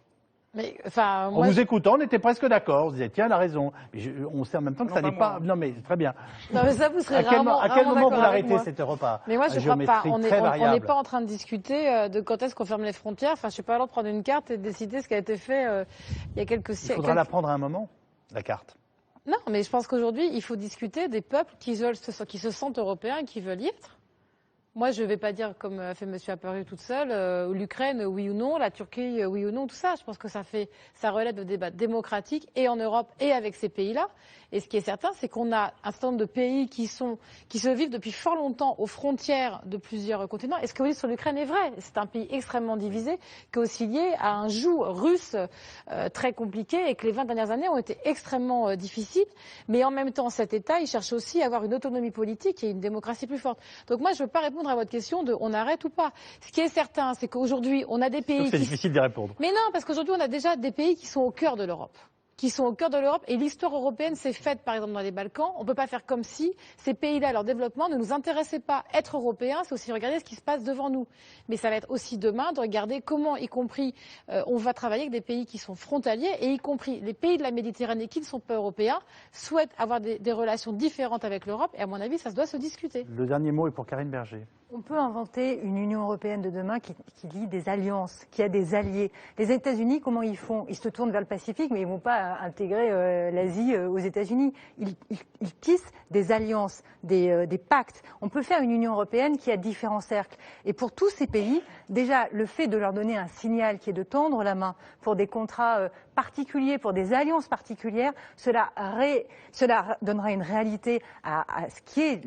Mais, enfin, En vous écoutant, on était presque d'accord. On se disait, tiens, elle a raison. Mais on sait en même temps que ça n'est pas... Non, mais très bien. Non, mais ça, vous serez À quel moment vous d'accord avec l'arrêtez, moi. cette Europe à Mais moi, je ne crois pas. géométrie On très n'est variable? pas en train de discuter de quand est-ce qu'on ferme les frontières. Enfin, je suis pas alors de prendre une carte et de décider ce qui a été fait il y a quelques Il siècles. faudra la prendre à un moment, la carte. Non, mais je pense qu'aujourd'hui, il faut discuter des peuples qui se sentent européens et qui veulent y être. Moi, je ne vais pas dire, comme a fait M. Apparu toute seule, l'Ukraine, oui ou non, la Turquie, oui ou non, tout ça. Je pense que ça relève de débats démocratiques et en Europe et avec ces pays-là. Et ce qui est certain, c'est qu'on a un certain nombre de pays qui se vivent depuis fort longtemps aux frontières de plusieurs continents. Et ce que vous dites sur l'Ukraine est vrai. C'est un pays extrêmement divisé, qui est aussi lié à un joug russe très compliqué et que les 20 dernières années ont été extrêmement difficiles. Mais en même temps, cet État, il cherche aussi à avoir une autonomie politique et une démocratie plus forte. Donc moi, je ne veux pas répondre à votre question de on arrête ou pas. Ce qui est certain, c'est qu'aujourd'hui, on a des pays C'est difficile d'y répondre. Mais non, parce qu'aujourd'hui, on a déjà des pays qui sont au cœur de l'Europe. Et l'histoire européenne s'est faite, par exemple, dans les Balkans. On ne peut pas faire comme si ces pays-là, leur développement ne nous intéressait pas. Être européen, c'est aussi regarder ce qui se passe devant nous. Mais ça va être aussi demain de regarder comment, y compris, on va travailler avec des pays qui sont frontaliers, et y compris les pays de la Méditerranée qui ne sont pas européens, souhaitent avoir des relations différentes avec l'Europe. Et à mon avis, ça doit se discuter. Le dernier mot est pour Karine Berger. On peut inventer une Union européenne de demain qui lie des alliances, qui a des alliés. Les États-Unis, comment ils font? Ils se tournent vers le Pacifique, mais ils ne vont pas intégrer l'Asie aux États-Unis. Ils tissent des alliances, des pactes. On peut faire une Union européenne qui a différents cercles. Et pour tous ces pays, déjà, le fait de leur donner un signal qui est de tendre la main pour des contrats particuliers, pour des alliances particulières, cela donnera une réalité à ce qui est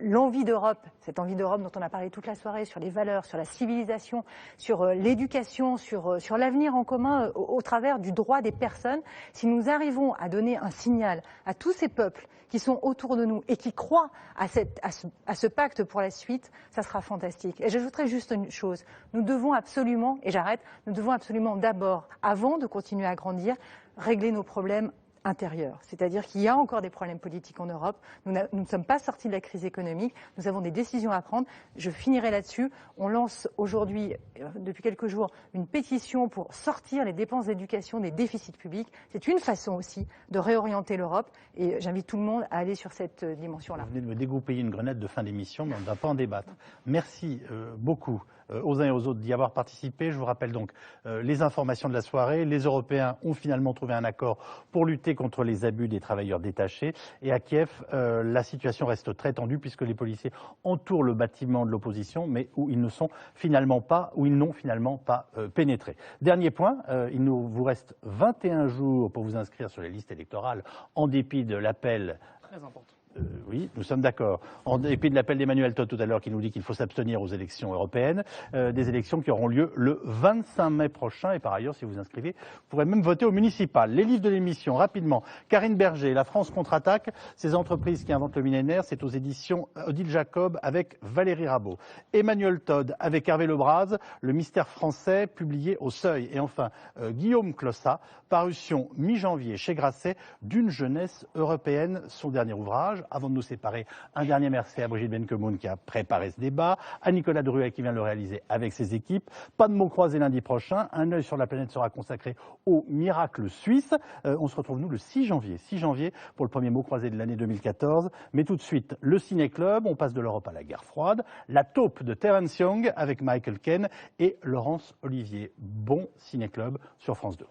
l'envie d'Europe, cette envie d'Europe dont on a parlé toute la soirée, sur les valeurs, sur la civilisation, sur l'éducation, sur l'avenir en commun au travers du droit des personnes. Si nous arrivons à donner un signal à tous ces peuples qui sont autour de nous et qui croient à ce pacte pour la suite, ça sera fantastique. Et j'ajouterai juste une chose, nous devons absolument, et j'arrête, nous devons absolument d'abord, avant de continuer à grandir, régler nos problèmes intérieurs. C'est-à-dire qu'il y a encore des problèmes politiques en Europe. Nous ne sommes pas sortis de la crise économique. Nous avons des décisions à prendre. Je finirai là-dessus. On lance aujourd'hui, depuis quelques jours, une pétition pour sortir les dépenses d'éducation des déficits publics. C'est une façon aussi de réorienter l'Europe. Et j'invite tout le monde à aller sur cette dimension-là. Vous venez de me dégoupiller une grenade de fin d'émission, mais on ne va pas en débattre. Merci beaucoup aux uns et aux autres d'y avoir participé. Je vous rappelle donc les informations de la soirée. Les Européens ont finalement trouvé un accord pour lutter contre les abus des travailleurs détachés. Et à Kiev, la situation reste très tendue puisque les policiers entourent le bâtiment de l'opposition, mais où ils n'ont finalement pas pénétré. Dernier point, il nous vous reste 21 jours pour vous inscrire sur les listes électorales en dépit de l'appel. Très important. Oui, nous sommes d'accord. En dépit de l'appel d'Emmanuel Todd tout à l'heure qui nous dit qu'il faut s'abstenir aux élections européennes, des élections qui auront lieu le 25 mai prochain. Et par ailleurs, si vous vous inscrivez, vous pourrez même voter au municipal. Les livres de l'émission, rapidement. Karine Berger, La France contre-attaque, ces entreprises qui inventent le millénaire, c'est aux éditions Odile Jacob avec Valérie Rabault. Emmanuel Todd avec Hervé Lebras, Le mystère français, publié au Seuil. Et enfin, Guillaume Clossat, parution mi-janvier chez Grasset, D'une jeunesse européenne, son dernier ouvrage. Avant de nous séparer, un dernier merci à Brigitte Benkemoun qui a préparé ce débat, à Nicolas Druet qui vient de le réaliser avec ses équipes. Pas de mots croisés lundi prochain. Un œil sur la planète sera consacré au miracle suisse. On se retrouve nous le 6 janvier pour le premier mot croisé de l'année 2014. Mais tout de suite, le Ciné-Club, on passe de l'Europe à la guerre froide. La taupe de Terence Young avec Michael Caine et Laurence Olivier. Bon Ciné-Club sur France 2.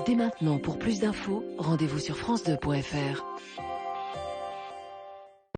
Dès maintenant, pour plus d'infos, rendez-vous sur France2.fr.